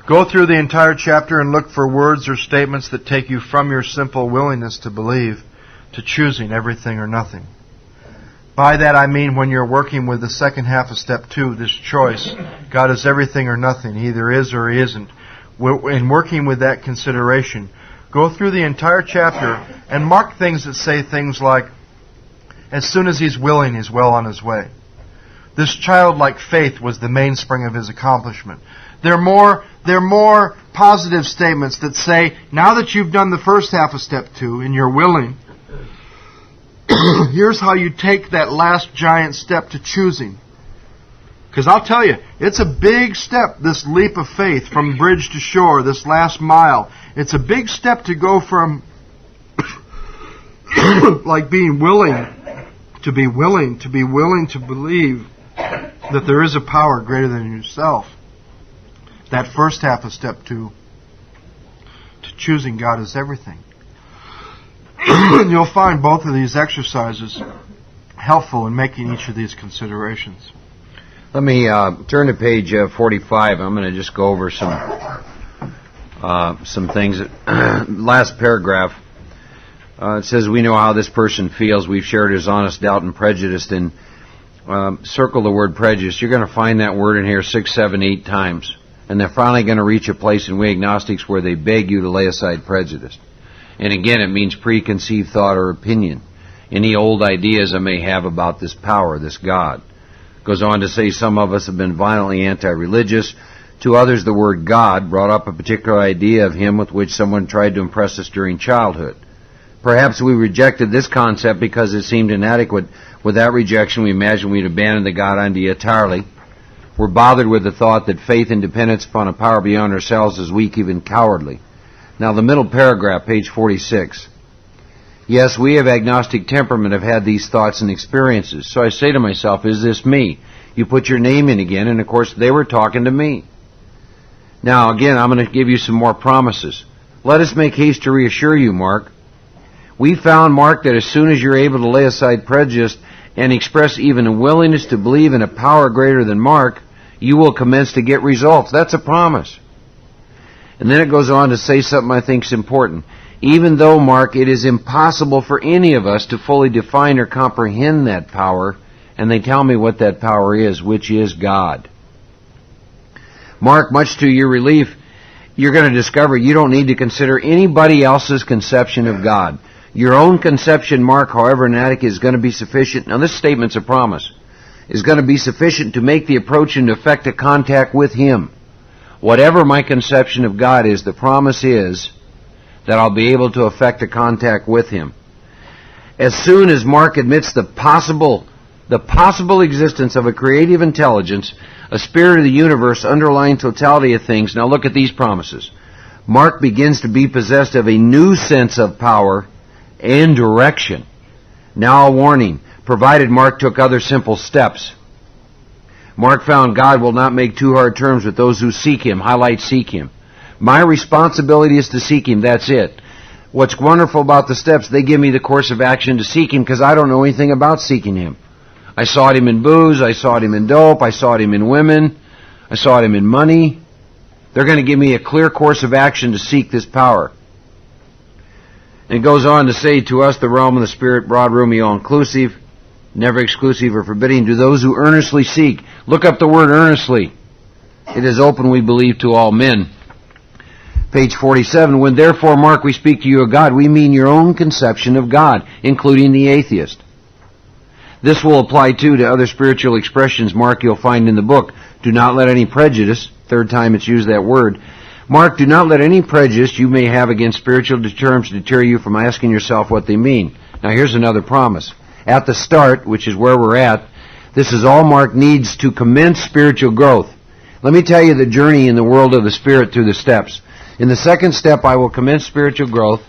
Go through the entire chapter and look for words or statements that take you from your simple willingness to believe to choosing everything or nothing. By that I mean when you're working with the second half of step 2, this choice, God is everything or nothing, He either is or He isn't. In working with that consideration, go through the entire chapter and mark things that say things like, as soon as He's willing, He's well on His way. This childlike faith was the mainspring of His accomplishment. There are more positive statements that say, now that you've done the first half of step 2 and you're willing, here's how you take that last giant step to choosing. Because I'll tell you, it's a big step, this leap of faith from bridge to shore, this last mile. It's a big step to go from like being willing to willing to believe that there is a power greater than yourself. That first half of step 2, to choosing God as everything. And you'll find both of these exercises helpful in making each of these considerations. Let me turn to page 45. I'm going to just go over some things. Last paragraph. It says, we know how this person feels. We've shared his honest doubt and prejudice. And circle the word prejudice. You're going to find that word in here 6, 7, 8 times. And they're finally going to reach a place in we agnostics where they beg you to lay aside prejudice. And again, it means preconceived thought or opinion. Any old ideas I may have about this power, this God. Goes on to say some of us have been violently anti-religious. To others, the word God brought up a particular idea of Him with which someone tried to impress us during childhood. Perhaps we rejected this concept because it seemed inadequate. With that rejection, we imagined we'd abandon the God idea entirely. We're bothered with the thought that faith and dependence upon a power beyond ourselves is weak, even cowardly. Now the middle paragraph, page 46. Yes, we of agnostic temperament have had these thoughts and experiences. So I say to myself, is this me? You put your name in again, and of course they were talking to me. Now again, I'm going to give you some more promises. Let us make haste to reassure you, Mark. We found, Mark, that as soon as you're able to lay aside prejudice and express even a willingness to believe in a power greater than Mark, you will commence to get results. That's a promise. And then it goes on to say something I think is important. Even though, Mark, it is impossible for any of us to fully define or comprehend that power, and they tell me what that power is, which is God. Mark, much to your relief, you're going to discover you don't need to consider anybody else's conception of God. Your own conception, Mark, however inadequate, is going to be sufficient. Now this statement's a promise. Is going to be sufficient to make the approach and effect a contact with Him. Whatever my conception of God is, the promise is that I'll be able to effect a contact with Him. As soon as Mark admits the possible existence of a creative intelligence, a spirit of the universe underlying totality of things, now look at these promises. Mark begins to be possessed of a new sense of power and direction. Now a warning. Provided Mark took other simple steps. Mark found God will not make too hard terms with those who seek Him. Highlight seek Him. My responsibility is to seek Him. That's it. What's wonderful about the steps, they give me the course of action to seek Him because I don't know anything about seeking Him. I sought Him in booze. I sought Him in dope. I sought Him in women. I sought Him in money. They're going to give me a clear course of action to seek this power. And it goes on to say, to us the realm of the Spirit, broad, roomy, all-inclusive, never exclusive or forbidding, to those who earnestly seek. Look up the word earnestly. It is open, we believe, to all men. Page 47, when therefore, Mark, we speak to you of God, we mean your own conception of God, including the atheist. This will apply, too, to other spiritual expressions, Mark, you'll find in the book. Do not let any prejudice, third time it's used that word. Mark, do not let any prejudice you may have against spiritual terms deter you from asking yourself what they mean. Now here's another promise. At the start, which is where we're at, this is all Mark needs to commence spiritual growth. Let me tell you the journey in the world of the Spirit through the steps. In the second step, I will commence spiritual growth.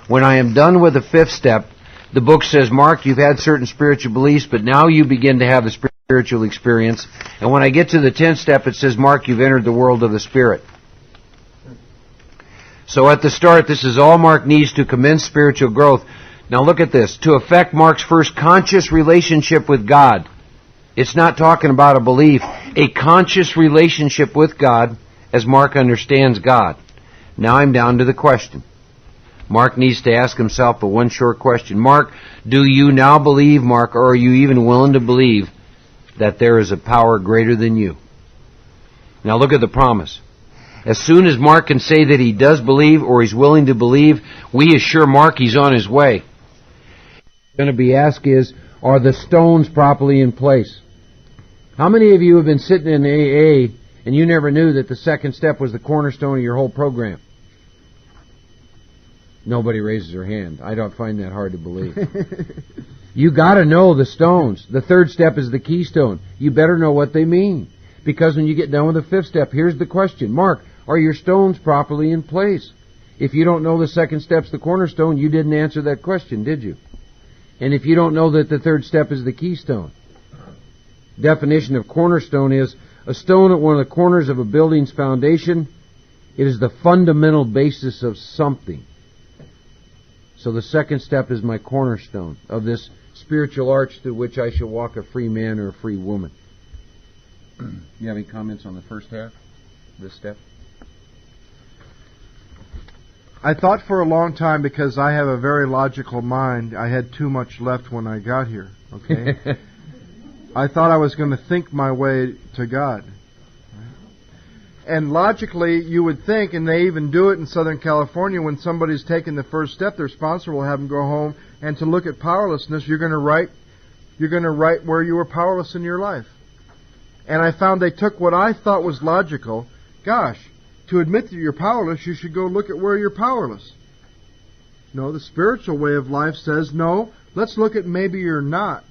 When I am done with the fifth step, the book says, Mark, you've had certain spiritual beliefs, but now you begin to have the spiritual experience. And when I get to the 10th step, it says, Mark, you've entered the world of the Spirit. So at the start, this is all Mark needs to commence spiritual growth. Now look at this. To affect Mark's first conscious relationship with God. It's not talking about a belief. A conscious relationship with God as Mark understands God. Now I'm down to the question. Mark needs to ask himself but one short question. Mark, do you now believe, Mark, or are you even willing to believe that there is a power greater than you? Now look at the promise. As soon as Mark can say that he does believe or he's willing to believe, we assure Mark he's on his way. What's going to be asked is, are the stones properly in place? How many of you have been sitting in AA and you never knew that the second step was the cornerstone of your whole program? Nobody raises their hand. I don't find that hard to believe. You got to know the stones. The third step is the keystone. You better know what they mean. Because when you get done with the fifth step, here's the question. Mark, are your stones properly in place? If you don't know the second step's the cornerstone, you didn't answer that question, did you? And if you don't know that the third step is the keystone. Definition of cornerstone is a stone at one of the corners of a building's foundation. It is the fundamental basis of something. So the second step is my cornerstone of this spiritual arch through which I shall walk a free man or a free woman. You have any comments on the first half, this step? I thought for a long time, because I have a very logical mind, I had too much left when I got here, okay? I thought I was going to think my way to God. And logically, you would think, and they even do it in Southern California, when somebody's taken the first step, their sponsor will have them go home and to look at powerlessness, you're going to write where you were powerless in your life. And I found they took what I thought was logical. Gosh, to admit that you're powerless, you should go look at where you're powerless. No, the spiritual way of life says, no, let's look at maybe you're not,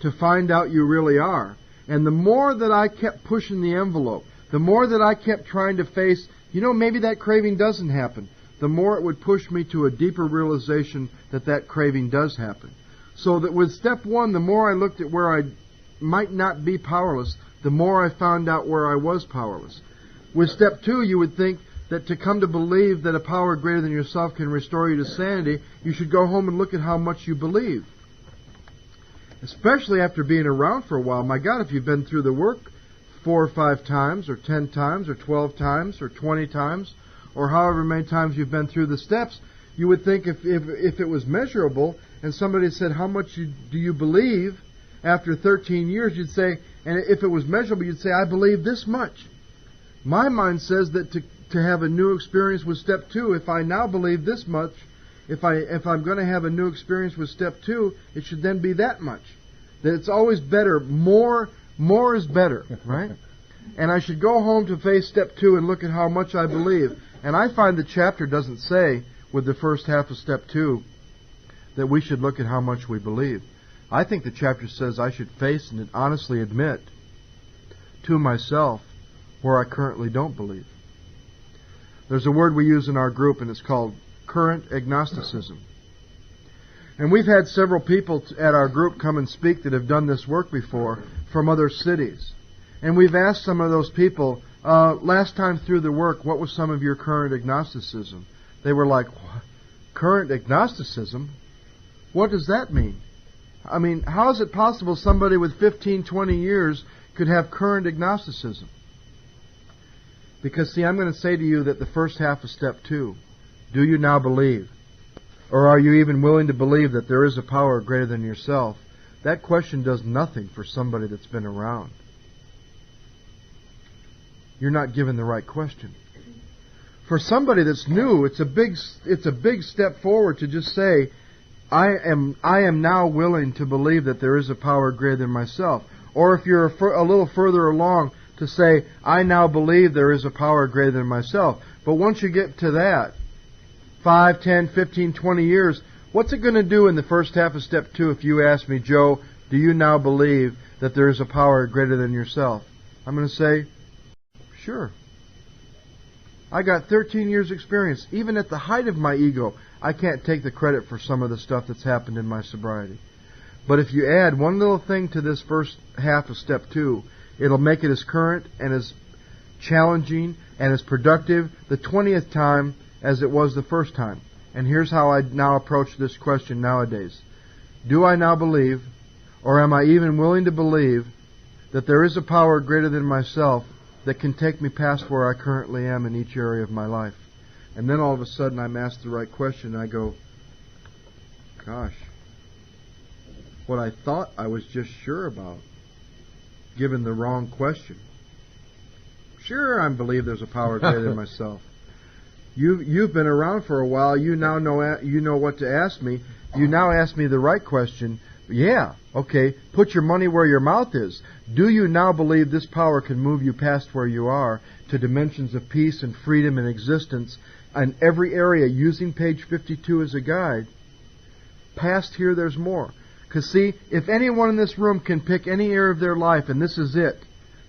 to find out you really are. And the more that I kept pushing the envelope, the more that I kept trying to face, maybe that craving doesn't happen, the more it would push me to a deeper realization that that craving does happen. So that with step one, the more I looked at where I might not be powerless, the more I found out where I was powerless. With step two, you would think that to come to believe that a power greater than yourself can restore you to sanity, you should go home and look at how much you believe. Especially after being around for a while. My God, if you've been through the work 4 or 5 times, or 10 times, or 12 times, or 20 times, or however many times you've been through the steps, you would think if it was measurable, and somebody said, how much do you believe? After 13 years, you'd say, and if it was measurable, you'd say, I believe this much. My mind says that to have a new experience with step two, if I now believe this much, if I'm going to have a new experience with step two, it should then be that much. That it's always better. More is better, right? And I should go home to face step two and look at how much I believe. And I find the chapter doesn't say, with the first half of step two, that we should look at how much we believe. I think the chapter says I should face and honestly admit to myself where I currently don't believe. There's a word we use in our group, and it's called current agnosticism. And we've had several people at our group come and speak that have done this work before from other cities. And we've asked some of those people, last time through the work, what was some of your current agnosticism? They were like, what? Current agnosticism? What does that mean? I mean, how is it possible somebody with 15, 20 years could have current agnosticism? Because, see, I'm going to say to you that the first half of step two, do you now believe? Or are you even willing to believe that there is a power greater than yourself? That question does nothing for somebody that's been around. You're not given the right question. For somebody that's new, it's a big step forward to just say, I am now willing to believe that there is a power greater than myself. Or if you're a little further along, to say, I now believe there is a power greater than myself. But once you get to that, 5, 10, 15, 20 years, What's it going to do in the first half of step 2 if you ask me, Joe, do you now believe that there is a power greater than yourself? I'm going to say, sure. I got 13 years experience. Even at the height of my ego, I can't take the credit for some of the stuff that's happened in my sobriety. But if you add one little thing to this first half of step 2, it'll make it as current and as challenging and as productive the 20th time as it was the first time. And here's how I now approach this question nowadays. Do I now believe, or am I even willing to believe, that there is a power greater than myself that can take me past where I currently am in each area of my life? And then all of a sudden I'm asked the right question and I go, gosh, what I thought I was just sure about, given the wrong question. Sure, I believe there's a power greater than myself. You've been around for a while. You now know what to ask me. You now ask me the right question. Yeah, okay, put your money where your mouth is. Do you now believe this power can move you past where you are to dimensions of peace and freedom and existence in every area, using page 52 as a guide? Past here, there's more. Because see, if anyone in this room can pick any area of their life, and this is it,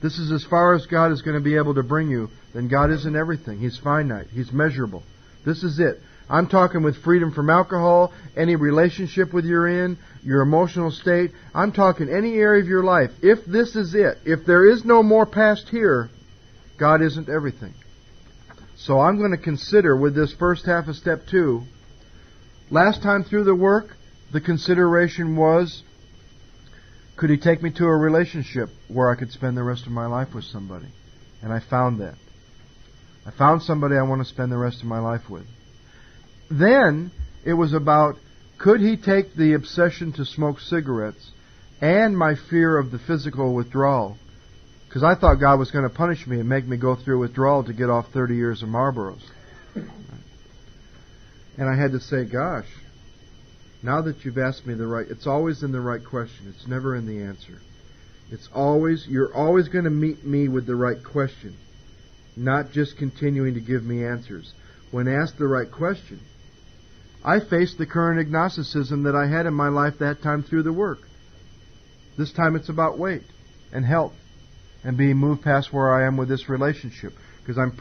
this is as far as God is going to be able to bring you, then God isn't everything. He's finite. He's measurable. This is it. I'm talking with freedom from alcohol, any relationship with you're in, your emotional state. I'm talking any area of your life. If this is it, if there is no more past here, God isn't everything. So I'm going to consider with this first half of step 2, last time through the work, the consideration was, could He take me to a relationship where I could spend the rest of my life with somebody? And I found that. I found somebody I want to spend the rest of my life with. Then it was about, could He take the obsession to smoke cigarettes and my fear of the physical withdrawal? Because I thought God was going to punish me and make me go through withdrawal to get off 30 years of Marlboros. And I had to say, gosh, now that you've asked me it's always in the right question. It's never in the answer. You're always going to meet me with the right question, not just continuing to give me answers. When asked the right question, I faced the current agnosticism that I had in my life that time through the work. This time it's about weight and health and being moved past where I am with this relationship. Because I'm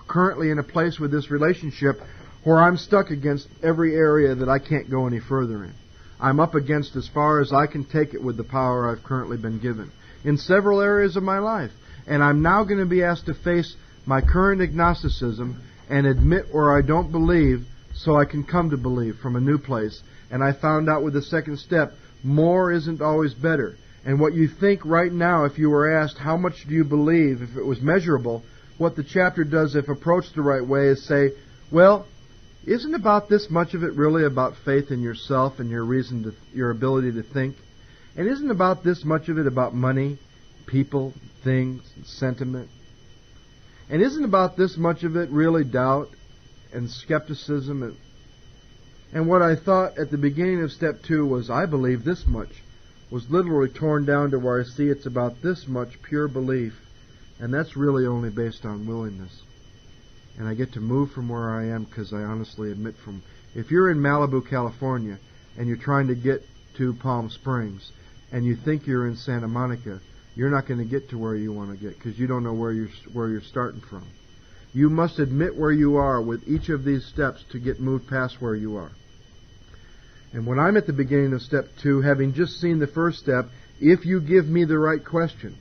currently in a place with this relationship where I'm stuck against every area that I can't go any further in. I'm up against as far as I can take it with the power I've currently been given in several areas of my life. And I'm now going to be asked to face my current agnosticism and admit where I don't believe so I can come to believe from a new place. And I found out with the second step, more isn't always better. And what you think right now, if you were asked how much do you believe, if it was measurable, what the chapter does if approached the right way is say, well, isn't about this much of it really about faith in yourself and your ability to think? And isn't about this much of it about money, people, things, and sentiment? And isn't about this much of it really doubt and skepticism? And what I thought at the beginning of step 2 was, I believe this much, was literally torn down to where I see it's about this much pure belief. And that's really only based on willingness. And I get to move from where I am because I honestly admit if you're in Malibu, California, and you're trying to get to Palm Springs, and you think you're in Santa Monica, you're not going to get to where you want to get because you don't know where you're starting from. You must admit where you are with each of these steps to get moved past where you are. And when I'm at the beginning of step 2, having just seen the first step, if you give me the right question,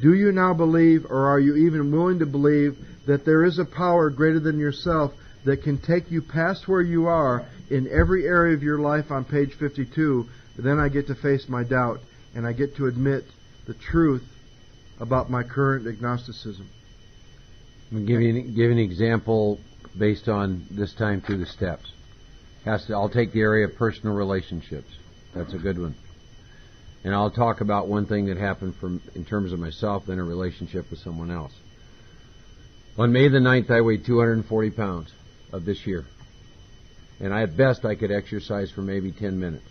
do you now believe, or are you even willing to believe, that there is a power greater than yourself that can take you past where you are in every area of your life on page 52? Then I get to face my doubt, and I get to admit the truth about my current agnosticism. I'm going to give an example based on this time through the steps. I'll take the area of personal relationships. That's a good one. And I'll talk about one thing that happened in terms of myself in a relationship with someone else. On May the 9th, I weighed 240 pounds of this year. And at best, I could exercise for maybe 10 minutes.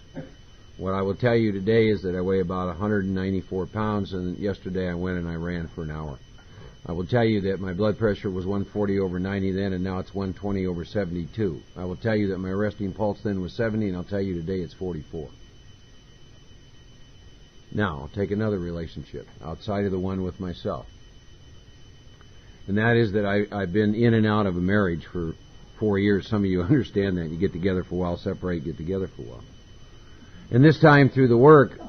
What I will tell you today is that I weigh about 194 pounds, and yesterday I went and I ran for an hour. I will tell you that my blood pressure was 140/90 then, and now it's 120/72. I will tell you that my resting pulse then was 70, and I'll tell you today it's 44. Now, I'll take another relationship outside of the one with myself. And that is that I've been in and out of a marriage for 4 years. Some of you understand that. You get together for a while, separate, get together for a while. And this time through the work,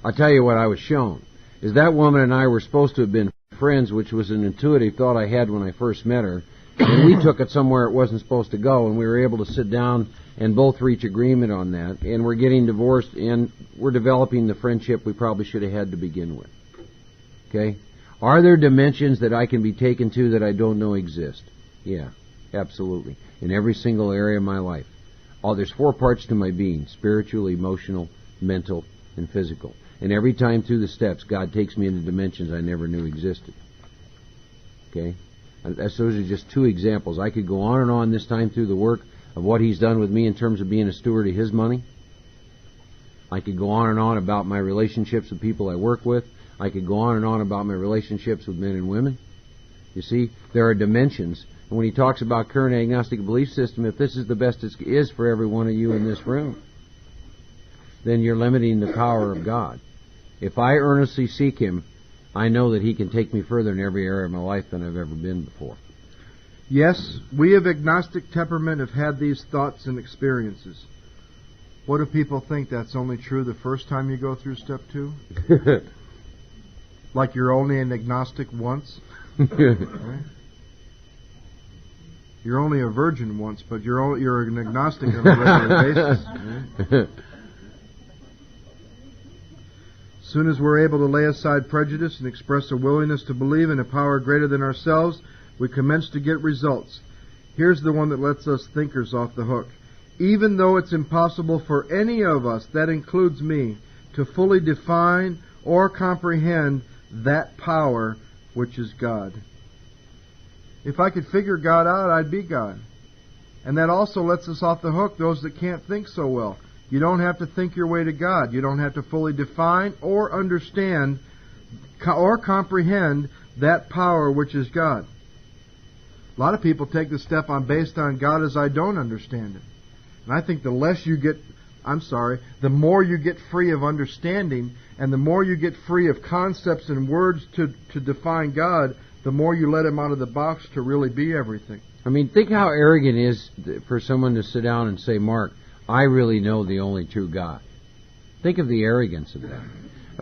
I'll tell you what I was shown, is that woman and I were supposed to have been friends, which was an intuitive thought I had when I first met her. And we took it somewhere it wasn't supposed to go, and we were able to sit down and both reach agreement on that. And we're getting divorced, and we're developing the friendship we probably should have had to begin with. Okay? Are there dimensions that I can be taken to that I don't know exist? Yeah, absolutely. In every single area of my life. There's 4 parts to my being: spiritual, emotional, mental, and physical. And every time through the steps, God takes me into dimensions I never knew existed. Okay? Those are just 2 examples. I could go on and on this time through the work of what He's done with me in terms of being a steward of His money. I could go on and on about my relationships with people I work with. I could go on and on about my relationships with men and women. You see, there are dimensions. And when He talks about current agnostic belief system, if this is the best it is for every one of you in this room, then you're limiting the power of God. If I earnestly seek Him, I know that He can take me further in every area of my life than I've ever been before. Yes, we of agnostic temperament have had these thoughts and experiences. What do people think? That's only true the first time you go through step 2? Like you're only an agnostic once? Right? You're only a virgin once, but you're an agnostic on a regular basis. Right? As soon as we're able to lay aside prejudice and express a willingness to believe in a power greater than ourselves, we commence to get results. Here's the one that lets us thinkers off the hook. Even though it's impossible for any of us, that includes me, to fully define or comprehend that power which is God. If I could figure God out, I'd be God. And that also lets us off the hook, those that can't think so well. You don't have to think your way to God. You don't have to fully define or understand or comprehend that power which is God. A lot of people take the step based on God as I don't understand Him. And I think the more you get free of understanding, and the more you get free of concepts and words to define God, the more you let Him out of the box to really be everything. I mean, think how arrogant it is for someone to sit down and say, Mark, I really know the only true God. Think of the arrogance of that.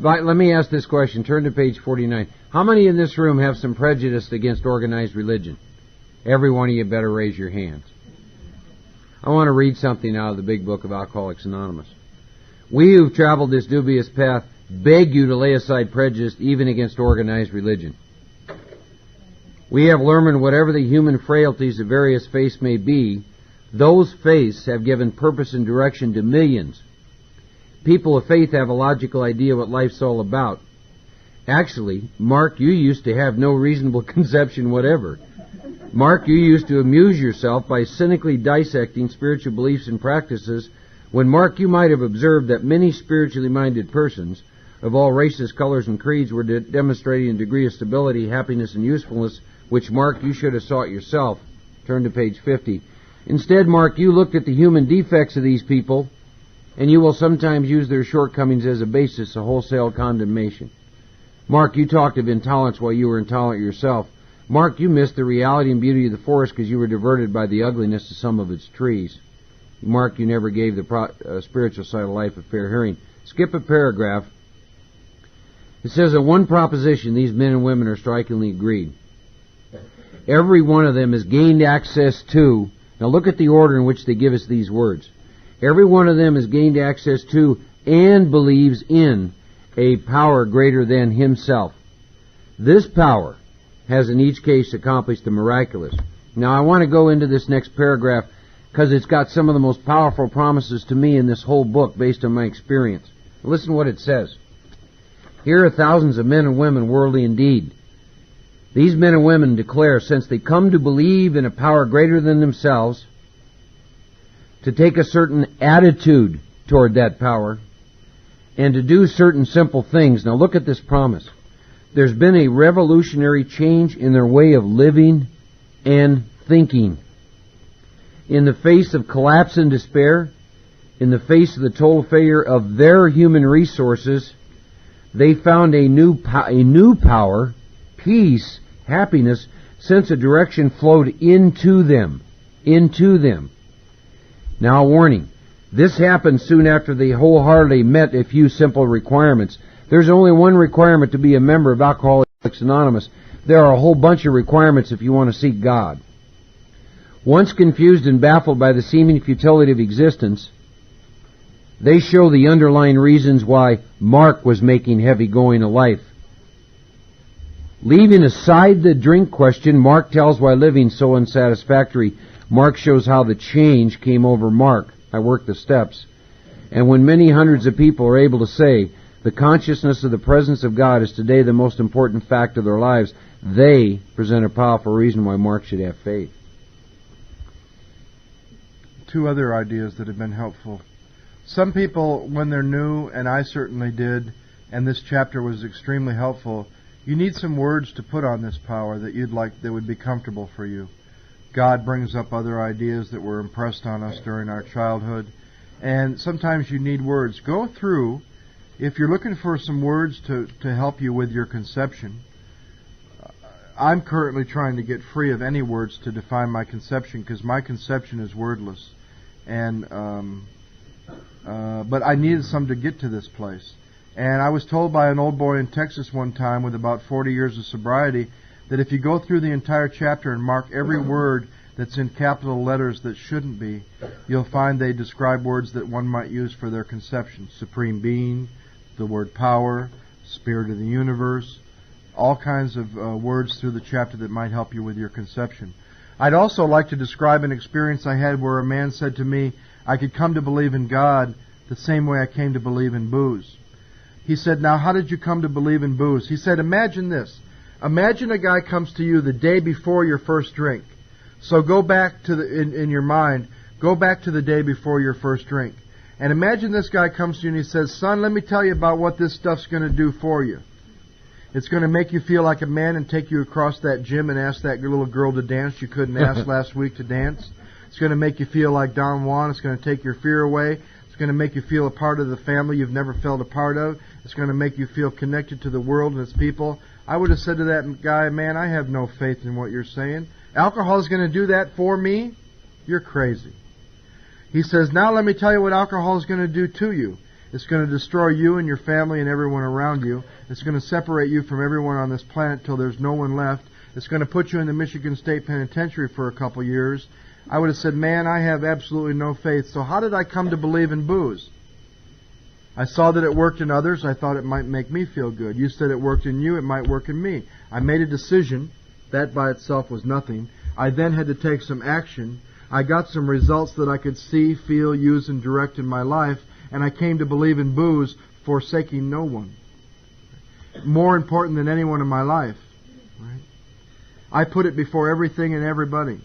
Let me ask this question. Turn to page 49. How many in this room have some prejudice against organized religion? Every one of you better raise your hands. I want to read something out of the big book of Alcoholics Anonymous. We who've traveled this dubious path beg you to lay aside prejudice even against organized religion. We have learned whatever the human frailties of various faiths may be, those faiths have given purpose and direction to millions. People of faith have a logical idea what life's all about. Actually, Mark, you used to have no reasonable conception whatever. Mark, you used to amuse yourself by cynically dissecting spiritual beliefs and practices when, Mark, you might have observed that many spiritually minded persons of all races, colors, and creeds were demonstrating a degree of stability, happiness, and usefulness, which, Mark, you should have sought yourself. Turn to page 50. Instead, Mark, you looked at the human defects of these people, and you will sometimes use their shortcomings as a basis of wholesale condemnation. Mark, you talked of intolerance while you were intolerant yourself. Mark, you missed the reality and beauty of the forest because you were diverted by the ugliness of some of its trees. Mark, you never gave the spiritual side of life a fair hearing. Skip a paragraph. It says, on one proposition, these men and women are strikingly agreed. Every one of them has gained access to, now look at the order in which they give us these words. Every one of them has gained access to and believes in a power greater than himself. This power has in each case accomplished the miraculous. Now I want to go into this next paragraph because it's got some of the most powerful promises to me in this whole book based on my experience. Listen to what it says. Here are thousands of men and women, worldly indeed. These men and women declare, since they come to believe in a power greater than themselves, to take a certain attitude toward that power, and to do certain simple things. Now look at this promise. There's been a revolutionary change in their way of living and thinking. In the face of collapse and despair, in the face of the total failure of their human resources, they found a new power, peace, happiness, sense of direction flowed into them. Now, a warning. This happened soon after they wholeheartedly met a few simple requirements. There's only one requirement to be a member of Alcoholics Anonymous. There are a whole bunch of requirements if you want to seek God. Once confused and baffled by the seeming futility of existence, they show the underlying reasons why Mark was making heavy going of life. Leaving aside the drink question, Mark tells why living so unsatisfactory. Mark shows how the change came over Mark. I worked the steps. And when many hundreds of people are able to say, the consciousness of the presence of God is today the most important fact of their lives, they present a powerful reason why Mark should have faith. Two other ideas that have been helpful. Some people, when they're new, and I certainly did, and this chapter was extremely helpful, you need some words to put on this power that you'd like that would be comfortable for you. God brings up other ideas that were impressed on us during our childhood, and sometimes you need words. Go through, if you're looking for some words to help you with your conception. I'm currently trying to get free of any words to define my conception, because my conception is wordless. And but I needed some to get to this place. And I was told by an old boy in Texas one time with about 40 years of sobriety that if you go through the entire chapter and mark every word that's in capital letters that shouldn't be, you'll find they describe words that one might use for their conception. Supreme Being, the word power, Spirit of the universe, all kinds of words through the chapter that might help you with your conception. I'd also like to describe an experience I had where a man said to me, I could come to believe in God the same way I came to believe in booze. He said, now how did you come to believe in booze? He said, imagine this. Imagine a guy comes to you the day before your first drink. So go back to in your mind, go back to the day before your first drink. And imagine this guy comes to you and he says, son, let me tell you about what this stuff's going to do for you. It's going to make you feel like a man and take you across that gym and ask that little girl to dance you couldn't ask last week to dance. It's going to make you feel like Don Juan. It's going to take your fear away. It's going to make you feel a part of the family you've never felt a part of. It's going to make you feel connected to the world and its people. I would have said to that guy, man, I have no faith in what you're saying. Alcohol is going to do that for me? You're crazy. He says, now let me tell you what alcohol is going to do to you. It's going to destroy you and your family and everyone around you. It's going to separate you from everyone on this planet till there's no one left. It's going to put you in the Michigan State Penitentiary for a couple years. I would have said, man, I have absolutely no faith. So how did I come to believe in booze? I saw that it worked in others. I thought it might make me feel good. You said it worked in you. It might work in me. I made a decision. That by itself was nothing. I then had to take some action. I got some results that I could see, feel, use, and direct in my life. And I came to believe in booze, forsaking no one. More important than anyone in my life. Right? I put it before everything and everybody.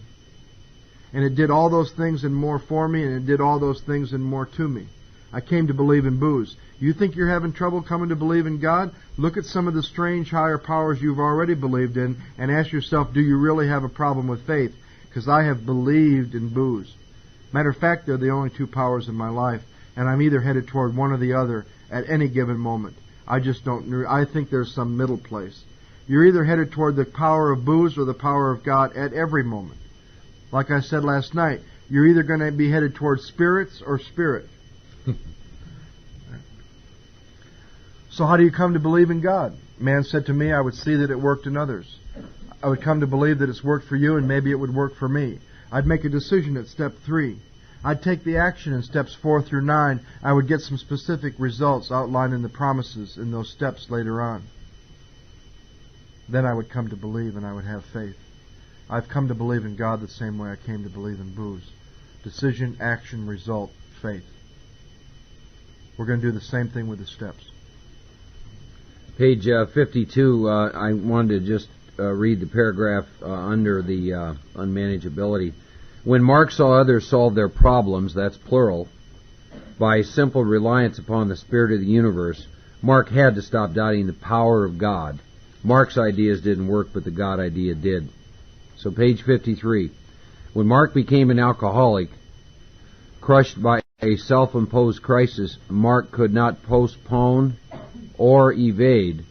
And it did all those things and more for me, and it did all those things and more to me. I came to believe in booze. You think you're having trouble coming to believe in God? Look at some of the strange higher powers you've already believed in and ask yourself, do you really have a problem with faith? Because I have believed in booze. Matter of fact, they're the only two powers in my life, and I'm either headed toward one or the other at any given moment. I just don't. I think there's some middle place. You're either headed toward the power of booze or the power of God at every moment. Like I said last night, you're either going to be headed toward spirits or spirit. So how do you come to believe in God? Man said to me, I would see that it worked in others. I would come to believe that it's worked for you and maybe it would work for me. I'd make a decision at step 3. I'd take the action in steps 4 through 9. I would get some specific results outlined in the promises in those steps later on. Then I would come to believe and I would have faith. I've come to believe in God the same way I came to believe in booze. Decision, action, result, faith. We're going to do the same thing with the steps. Page 52, I wanted to just read the paragraph under the unmanageability. When Mark saw others solve their problems, that's plural, by simple reliance upon the Spirit of the universe, Mark had to stop doubting the power of God Mark's ideas didn't work, but the God idea did. So page 53. When Mark became an alcoholic, crushed by a self-imposed crisis Mark could not postpone or evade,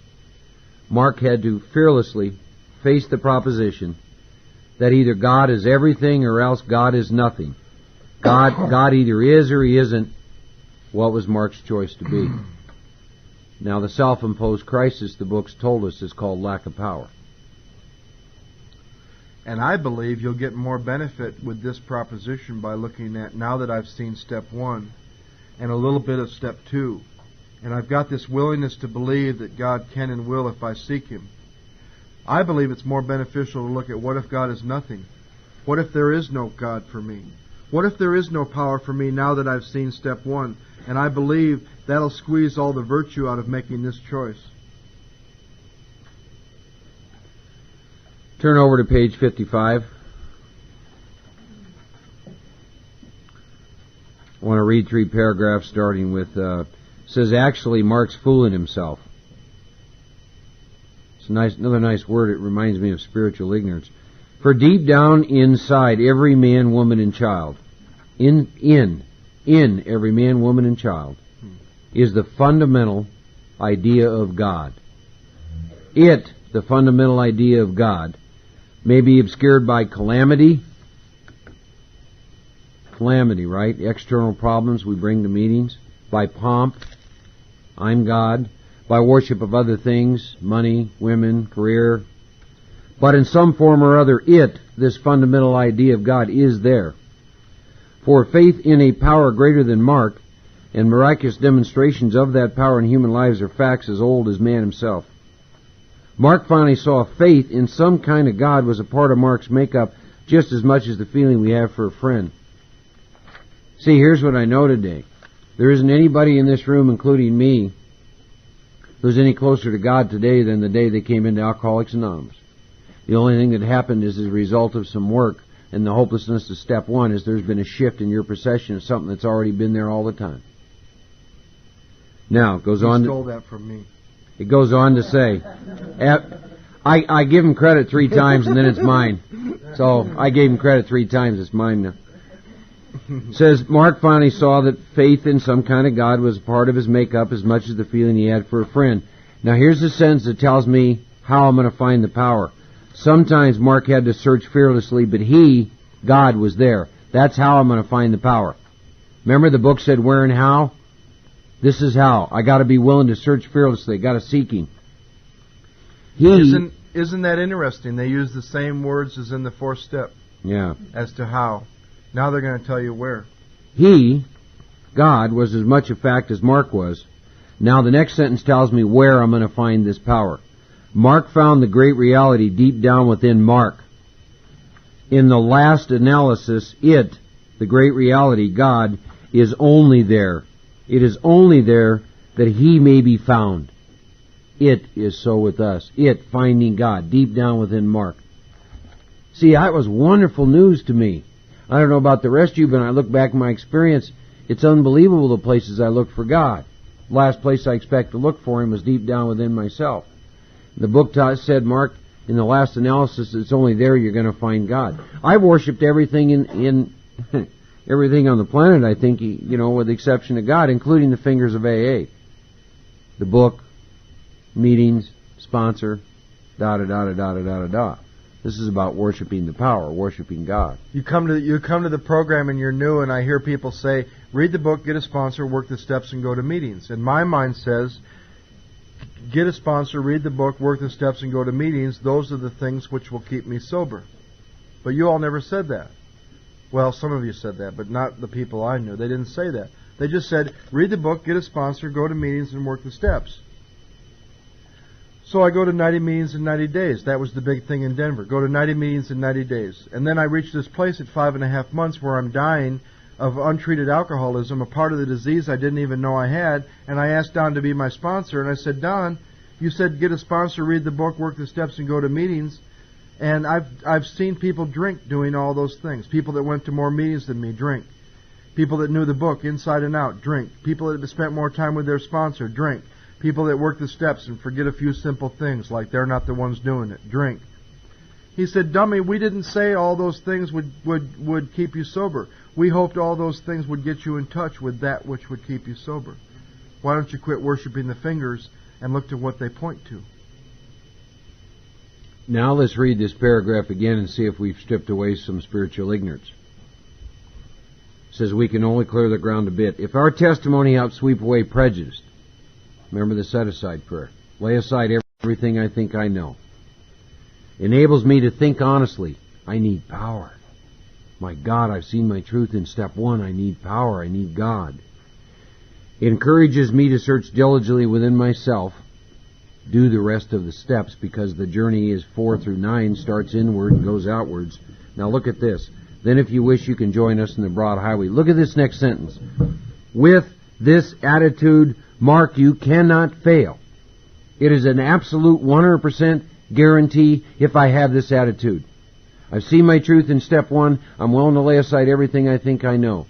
Mark had to fearlessly face the proposition that either God is everything or else God is nothing. God either is or He isn't. What was Mark's choice to be? Now, the self-imposed crisis, the book's told us, is called lack of power. And I believe you'll get more benefit with this proposition by looking at, now that I've seen step 1 and a little bit of step 2, and I've got this willingness to believe that God can and will if I seek Him. I believe it's more beneficial to look at, what if God is nothing? What if there is no God for me? What if there is no power for me now that I've seen step 1? And I believe that'll squeeze all the virtue out of making this choice. Turn over to page 55. I want to read 3 paragraphs starting with, says, actually, Mark's fooling himself. It's another nice word. It reminds me of spiritual ignorance. For deep down inside every man, woman, and child, in every man, woman, and child, is the fundamental idea of God. The fundamental idea of God, may be obscured by calamity, right? External problems we bring to meetings. By pomp, I'm God. By worship of other things, money, women, career. But in some form or other, this fundamental idea of God, is there. For faith in a power greater than Mark, and miraculous demonstrations of that power in human lives, are facts as old as man himself. Mark finally saw faith in some kind of God was a part of Mark's makeup just as much as the feeling we have for a friend. See, here's what I know today. There isn't anybody in this room, including me, who's any closer to God today than the day they came into Alcoholics Anonymous. The only thing that happened is as a result of some work, and the hopelessness of step 1 is there's been a shift in your perception of something that's already been there all the time. Now, it goes on. You stole that from me. It goes on to say, I give him credit 3 times and then it's mine. So I gave him credit 3 times, it's mine now. It says, Mark finally saw that faith in some kind of God was part of his makeup as much as the feeling he had for a friend. Now here's the sentence that tells me how I'm going to find the power. Sometimes Mark had to search fearlessly, but God, was there. That's how I'm going to find the power. Remember the book said where and how? This is how. I got to be willing to search fearlessly. Got to seek Him. Isn't that interesting? They use the same words as in the 4th step. Yeah. As to how. Now they're going to tell you where. God, was as much a fact as Mark was. Now the next sentence tells me where I'm going to find this power. Mark found the great reality deep down within Mark. In the last analysis, the great reality, God, is only there. It is only there that He may be found. It is so with us. Finding God, deep down within Mark. See, that was wonderful news to me. I don't know about the rest of you, but when I look back at my experience, it's unbelievable the places I looked for God. The last place I expect to look for Him was deep down within myself. The book said, Mark, in the last analysis, it's only there you're going to find God. I've worshipped everything in everything on the planet, I think, with the exception of God, including the fingers of AA. The book, meetings, sponsor, da-da-da-da-da-da-da-da. This is about worshiping the power, worshiping God. You come to the program and you're new, and I hear people say, read the book, get a sponsor, work the steps, and go to meetings. And my mind says, get a sponsor, read the book, work the steps, and go to meetings. Those are the things which will keep me sober. But you all never said that. Well, some of you said that, but not the people I knew. They didn't say that. They just said, read the book, get a sponsor, go to meetings, and work the steps. So I go to 90 meetings in 90 days. That was the big thing in Denver. Go to 90 meetings in 90 days. And then I reached this place at 5.5 months where I'm dying of untreated alcoholism, a part of the disease I didn't even know I had. And I asked Don to be my sponsor. And I said, Don, you said get a sponsor, read the book, work the steps, and go to meetings. And I've seen people drink doing all those things. People that went to more meetings than me, drink. People that knew the book inside and out, drink. People that spent more time with their sponsor, drink. People that work the steps and forget a few simple things, like they're not the ones doing it. Drink. He said, dummy, we didn't say all those things would keep you sober. We hoped all those things would get you in touch with that which would keep you sober. Why don't you quit worshiping the fingers and look to what they point to? Now let's read this paragraph again and see if we've stripped away some spiritual ignorance. It says we can only clear the ground a bit. If our testimony helps sweep away prejudice, remember the set-aside prayer. Lay aside everything I think I know. Enables me to think honestly. I need power. My God, I've seen my truth in step 1. I need power. I need God. It encourages me to search diligently within myself. Do the rest of the steps, because the journey is 4 through 9, starts inward and goes outwards. Now look at this. Then if you wish, you can join us in the broad highway. Look at this next sentence. With this attitude, mark, you cannot fail. It is an absolute 100% guarantee if I have this attitude. I've seen my truth in step 1. I'm willing to lay aside everything I think I know.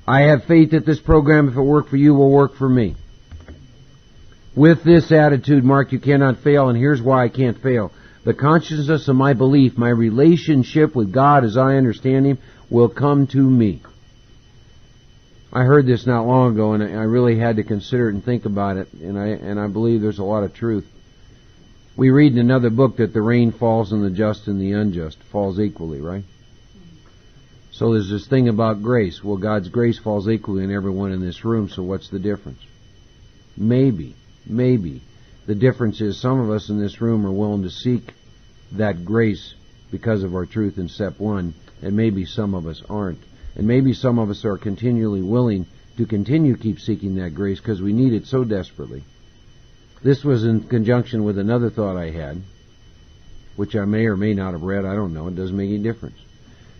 I have faith that this program, if it worked for you, will work for me. With this attitude, Mark, you cannot fail, and here's why I can't fail. The consciousness of my belief, my relationship with God as I understand Him, will come to me. I heard this not long ago, and I really had to consider it and think about it, and I believe there's a lot of truth. We read in another book that the rain falls on the just and the unjust, falls equally, right? So there's this thing about grace. Well, God's grace falls equally on everyone in this room, so what's the difference? Maybe the difference is some of us in this room are willing to seek that grace because of our truth in step 1, and maybe some of us aren't. And maybe some of us are continually willing to keep seeking that grace because we need it so desperately. This was in conjunction with another thought I had, which I may or may not have read. I don't know. It doesn't make any difference.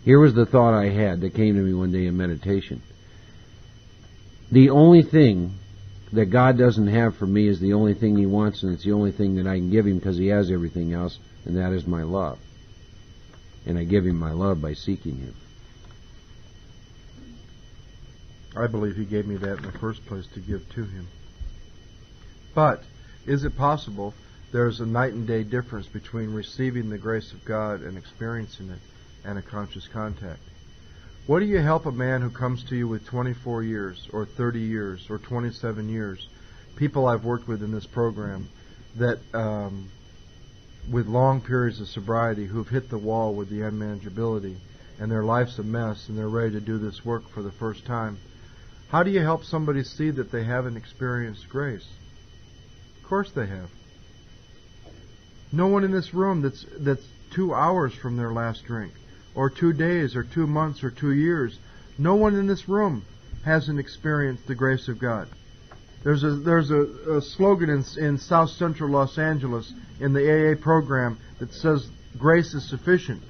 Here was the thought I had that came to me one day in meditation. The only thing that God doesn't have for me is the only thing He wants, and it's the only thing that I can give Him because He has everything else, and that is my love. And I give Him my love by seeking Him. I believe He gave me that in the first place to give to Him. But is it possible there's a night and day difference between receiving the grace of God and experiencing it and a conscious contact? What do you help a man who comes to you with 24 years or 30 years or 27 years? People I've worked with in this program that with long periods of sobriety who've hit the wall with the unmanageability and their life's a mess and they're ready to do this work for the first time. How do you help somebody see that they haven't experienced grace? Of course they have. No one in this room that's 2 hours from their last drink, or 2 days, or 2 months, or 2 years. No one in this room hasn't experienced the grace of God. There's a slogan in South Central Los Angeles in the AA program that says, grace is sufficient.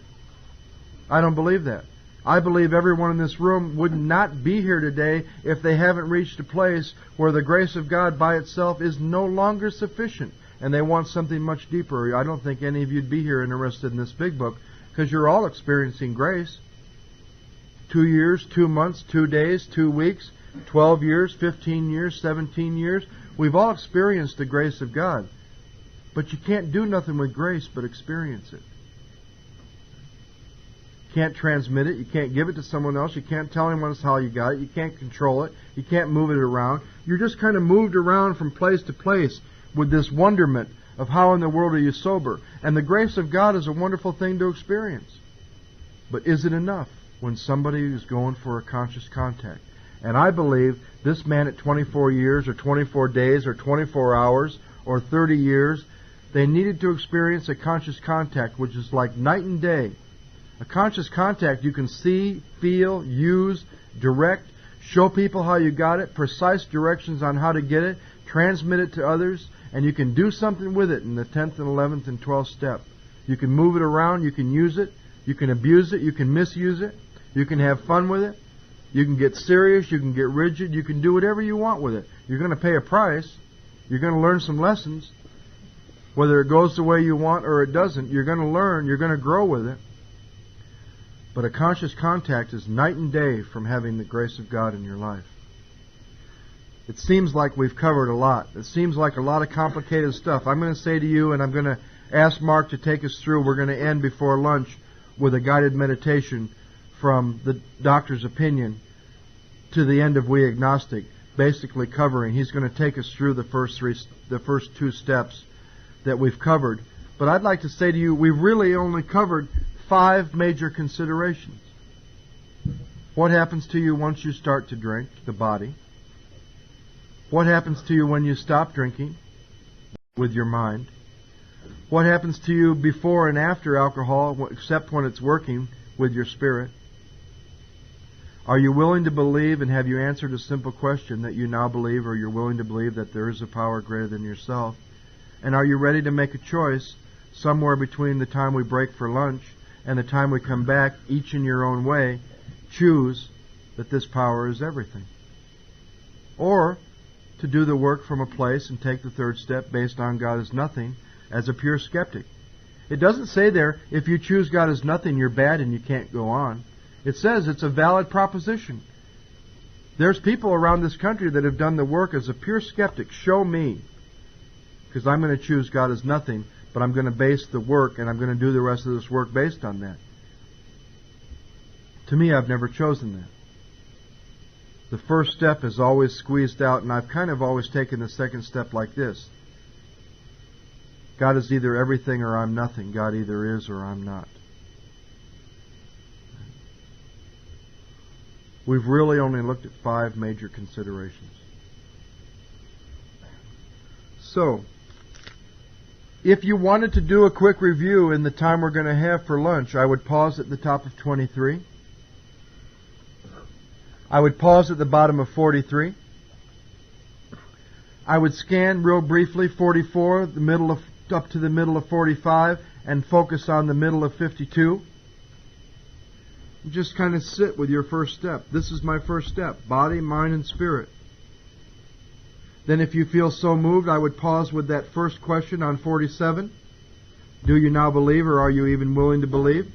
I don't believe that. I believe everyone in this room would not be here today if they haven't reached a place where the grace of God by itself is no longer sufficient, and they want something much deeper. I don't think any of you'd be here interested in this big book, because you're all experiencing grace. 2 years, 2 months, 2 days, 2 weeks, 12 years, 15 years, 17 years. We've all experienced the grace of God. But you can't do nothing with grace but experience it. You can't transmit it. You can't give it to someone else. You can't tell anyone else how you got it. You can't control it. You can't move it around. You're just kind of moved around from place to place with this wonderment of how in the world are you sober. And the grace of God is a wonderful thing to experience. But is it enough when somebody is going for a conscious contact? And I believe this man at 24 years or 24 days or 24 hours or 30 years, they needed to experience a conscious contact, which is like night and day. A conscious contact you can see, feel, use, direct, show people how you got it, precise directions on how to get it, transmit it to others, and you can do something with it in the 10th and 11th and 12th step. You can move it around, you can use it, you can abuse it, you can misuse it, you can have fun with it, you can get serious, you can get rigid, you can do whatever you want with it. You're going to pay a price, you're going to learn some lessons. Whether it goes the way you want or it doesn't, you're going to learn, you're going to grow with it. But a conscious contact is night and day from having the grace of God in your life. It seems like we've covered a lot. It seems like a lot of complicated stuff. I'm going to say to you, and I'm going to ask Mark to take us through, we're going to end before lunch with a guided meditation from the doctor's opinion to the end of We Agnostic, basically covering. He's going to take us through the first two steps that we've covered. But I'd like to say to you, we've really only covered 5 major considerations. What happens to you once you start to drink? The body. What happens to you when you stop drinking? With your mind. What happens to you before and after alcohol, except when it's working? With your spirit. Are you willing to believe, and have you answered a simple question that you now believe, or you're willing to believe that there is a power greater than yourself? And are you ready to make a choice somewhere between the time we break for lunch and the time we come back, each in your own way, choose that this power is everything? Or to do the work from a place and take the third step based on God is nothing as a pure skeptic. It doesn't say there, if you choose God is nothing, you're bad and you can't go on. It says it's a valid proposition. There's people around this country that have done the work as a pure skeptic. Show me. Because I'm going to choose God as nothing, but I'm going to base the work, and I'm going to do the rest of this work based on that. To me, I've never chosen that. The first step is always squeezed out, and I've kind of always taken the second step like this. God is either everything or I'm nothing. God either is or I'm not. We've really only looked at 5 major considerations. So, if you wanted to do a quick review in the time we're going to have for lunch, I would pause at the top of 23. I would pause at the bottom of 43. I would scan real briefly 44, up to the middle of 45, and focus on the middle of 52. Just kind of sit with your first step. This is my first step, body, mind, and spirit. Then if you feel so moved, I would pause with that first question on 47. Do you now believe, or are you even willing to believe?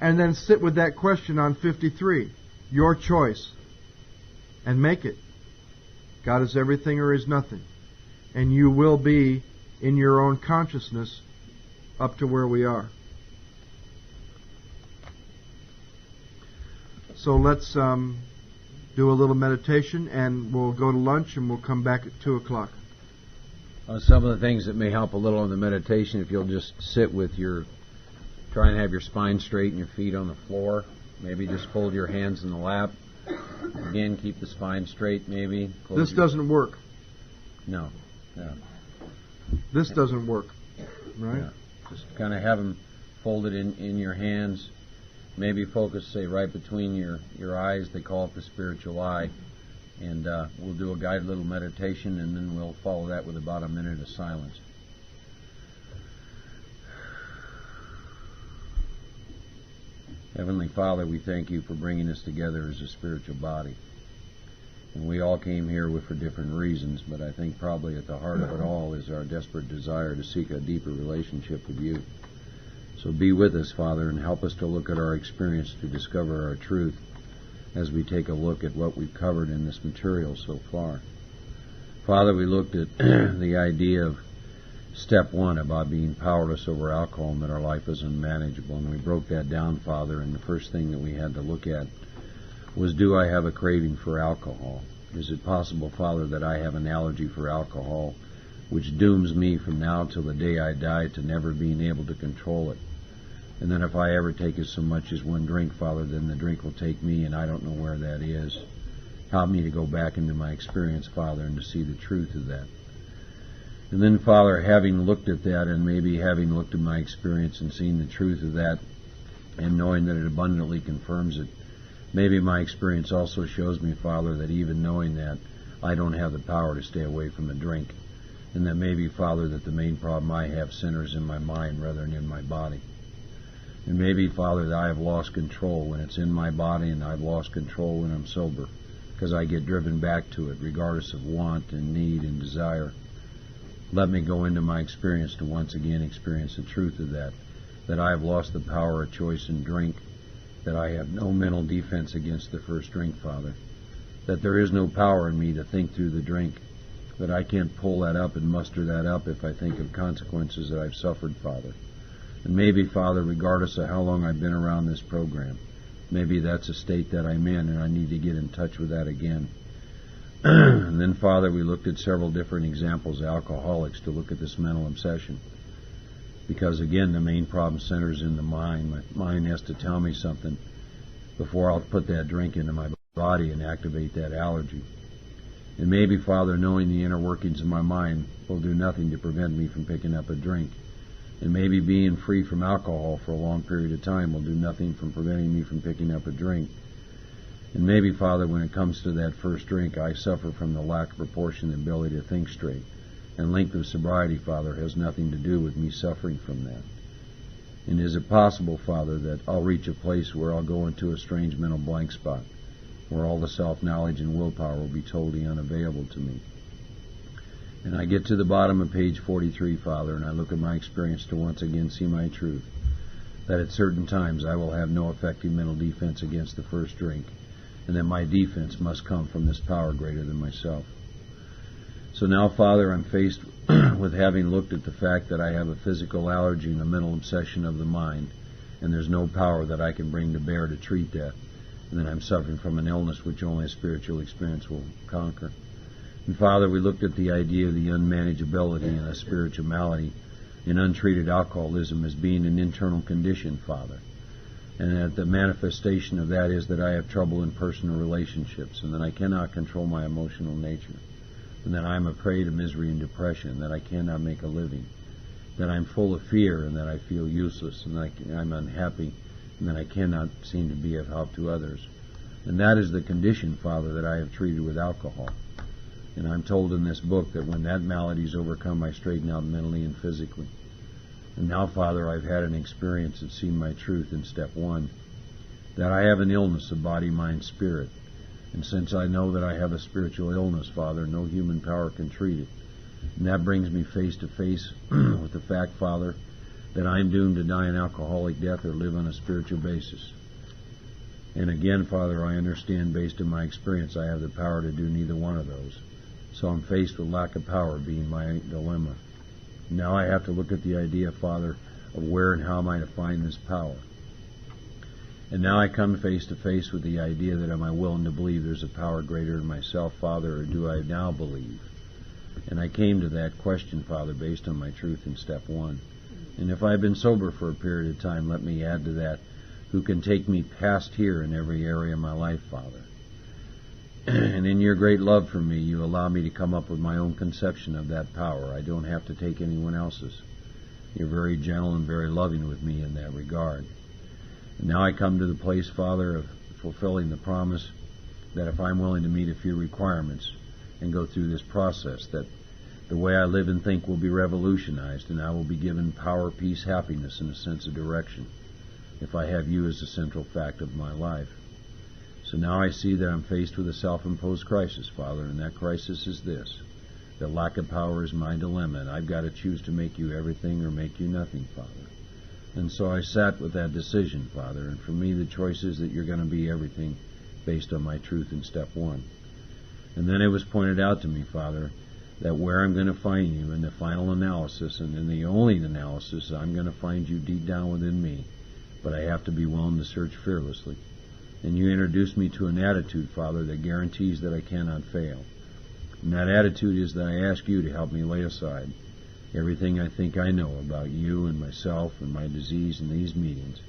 And then sit with that question on 53. Your choice. And make it. God is everything or is nothing. And you will be in your own consciousness up to where we are. So let's do a little meditation, and we'll go to lunch, and we'll come back at 2 o'clock. Some of the things that may help a little in the meditation, if you'll just sit with try and have your spine straight and your feet on the floor. Maybe just fold your hands in the lap. Again, keep the spine straight, maybe. This doesn't work. No. Yeah. This doesn't work, right? Yeah. Just kind of have them folded in your hands. Maybe focus, say, right between your eyes. They call it the spiritual eye. And we'll do a guided little meditation, and then we'll follow that with about a minute of silence. Heavenly Father, we thank you for bringing us together as a spiritual body. And we all came here for different reasons, but I think probably at the heart of it all is our desperate desire to seek a deeper relationship with you. So be with us, Father, and help us to look at our experience to discover our truth as we take a look at what we've covered in this material so far. Father, we looked at the idea of step 1 about being powerless over alcohol and that our life is unmanageable. And we broke that down, Father, and the first thing that we had to look at was, do I have a craving for alcohol? Is it possible, Father, that I have an allergy for alcohol which dooms me from now till the day I die to never being able to control it? And then if I ever take as so much as one drink, Father, then the drink will take me, and I don't know where that is. Help me to go back into my experience, Father, and to see the truth of that. And then, Father, having looked at that, and maybe having looked at my experience and seen the truth of that, and knowing that it abundantly confirms it, maybe my experience also shows me, Father, that even knowing that, I don't have the power to stay away from a drink. And that maybe, Father, that the main problem I have centers in my mind rather than in my body. And maybe, Father, that I have lost control when it's in my body, and I've lost control when I'm sober, because I get driven back to it, regardless of want and need and desire. Let me go into my experience to once again experience the truth of that I have lost the power of choice in drink, that I have no mental defense against the first drink, Father, that there is no power in me to think through the drink, that I can't pull that up and muster that up if I think of consequences that I've suffered, Father. And maybe, Father, regardless of how long I've been around this program, maybe that's a state that I'm in and I need to get in touch with that again. And then, Father, we looked at several different examples of alcoholics to look at this mental obsession. Because, again, the main problem centers in the mind. My mind has to tell me something before I'll put that drink into my body and activate that allergy. And maybe, Father, knowing the inner workings of my mind will do nothing to prevent me from picking up a drink. And maybe being free from alcohol for a long period of time will do nothing from preventing me from picking up a drink. And maybe, Father, when it comes to that first drink, I suffer from the lack of proportion and ability to think straight. And length of sobriety, Father, has nothing to do with me suffering from that. And is it possible, Father, that I'll reach a place where I'll go into a strange mental blank spot, where all the self-knowledge and willpower will be totally unavailable to me? And I get to the bottom of page 43, Father, and I look at my experience to once again see my truth, that at certain times I will have no effective mental defense against the first drink, and that my defense must come from this power greater than myself. So now, Father, I'm faced with having looked at the fact that I have a physical allergy and a mental obsession of the mind, and there's no power that I can bring to bear to treat that, and that I'm suffering from an illness which only a spiritual experience will conquer. And Father, we looked at the idea of the unmanageability and a spiritual malady in untreated alcoholism as being an internal condition, Father. And that the manifestation of that is that I have trouble in personal relationships, and that I cannot control my emotional nature, and that I'm a prey to misery and depression, that I cannot make a living, that I'm full of fear, and that I feel useless, and that I'm unhappy, and that I cannot seem to be of help to others. And that is the condition, Father, that I have treated with alcohol. And I'm told in this book that when that malady is overcome, I straighten out mentally and physically. And now, Father, I've had an experience that's seen my truth in step 1, that I have an illness of body, mind, spirit. And since I know that I have a spiritual illness, Father, no human power can treat it. And that brings me face to face with the fact, Father, that I'm doomed to die an alcoholic death or live on a spiritual basis. And again, Father, I understand based on my experience I have the power to do neither one of those. So I'm faced with lack of power being my dilemma. Now I have to look at the idea, Father, of where and how am I to find this power. And now I come face to face with the idea that am I willing to believe there's a power greater than myself, Father, or do I now believe? And I came to that question, Father, based on my truth in step 1. And if I've been sober for a period of time, let me add to that, who can take me past here in every area of my life, Father. And in your great love for me, you allow me to come up with my own conception of that power. I don't have to take anyone else's. You're very gentle and very loving with me in that regard. And now I come to the place, Father, of fulfilling the promise that if I'm willing to meet a few requirements and go through this process, that the way I live and think will be revolutionized, and I will be given power, peace, happiness, and a sense of direction if I have you as the central fact of my life. So now I see that I'm faced with a self-imposed crisis, Father, and that crisis is this. That lack of power is my dilemma, and I've got to choose to make you everything or make you nothing, Father. And so I sat with that decision, Father, and for me the choice is that you're going to be everything based on my truth in step 1. And then it was pointed out to me, Father, that where I'm going to find you in the final analysis, and in the only analysis, I'm going to find you deep down within me, but I have to be willing to search fearlessly. And you introduced me to an attitude, Father, that guarantees that I cannot fail. And that attitude is that I ask you to help me lay aside everything I think I know about you and myself and my disease in these meetings,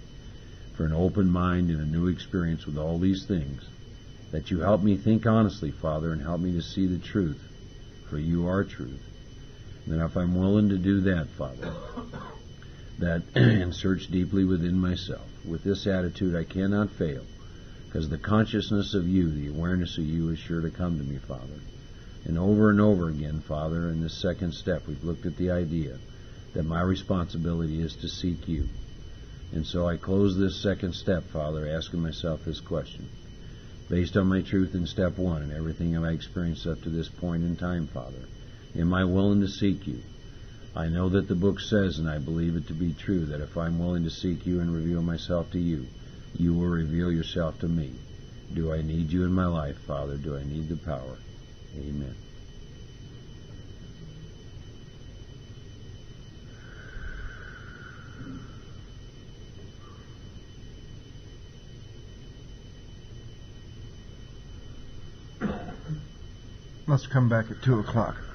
for an open mind and a new experience with all these things, that you help me think honestly, Father, and help me to see the truth, for you are truth. And if I'm willing to do that, Father, that and search deeply within myself, with this attitude I cannot fail, because the consciousness of you, the awareness of you is sure to come to me, Father. And over again, Father, in this second step, we've looked at the idea that my responsibility is to seek you. And so I close this second step, Father, asking myself this question. Based on my truth in step 1 and everything I've experienced up to this point in time, Father, am I willing to seek you? I know that the book says, and I believe it to be true, that if I'm willing to seek you and reveal myself to you, you will reveal yourself to me. Do I need you in my life, Father? Do I need the power? Amen. Let's come back at 2 o'clock.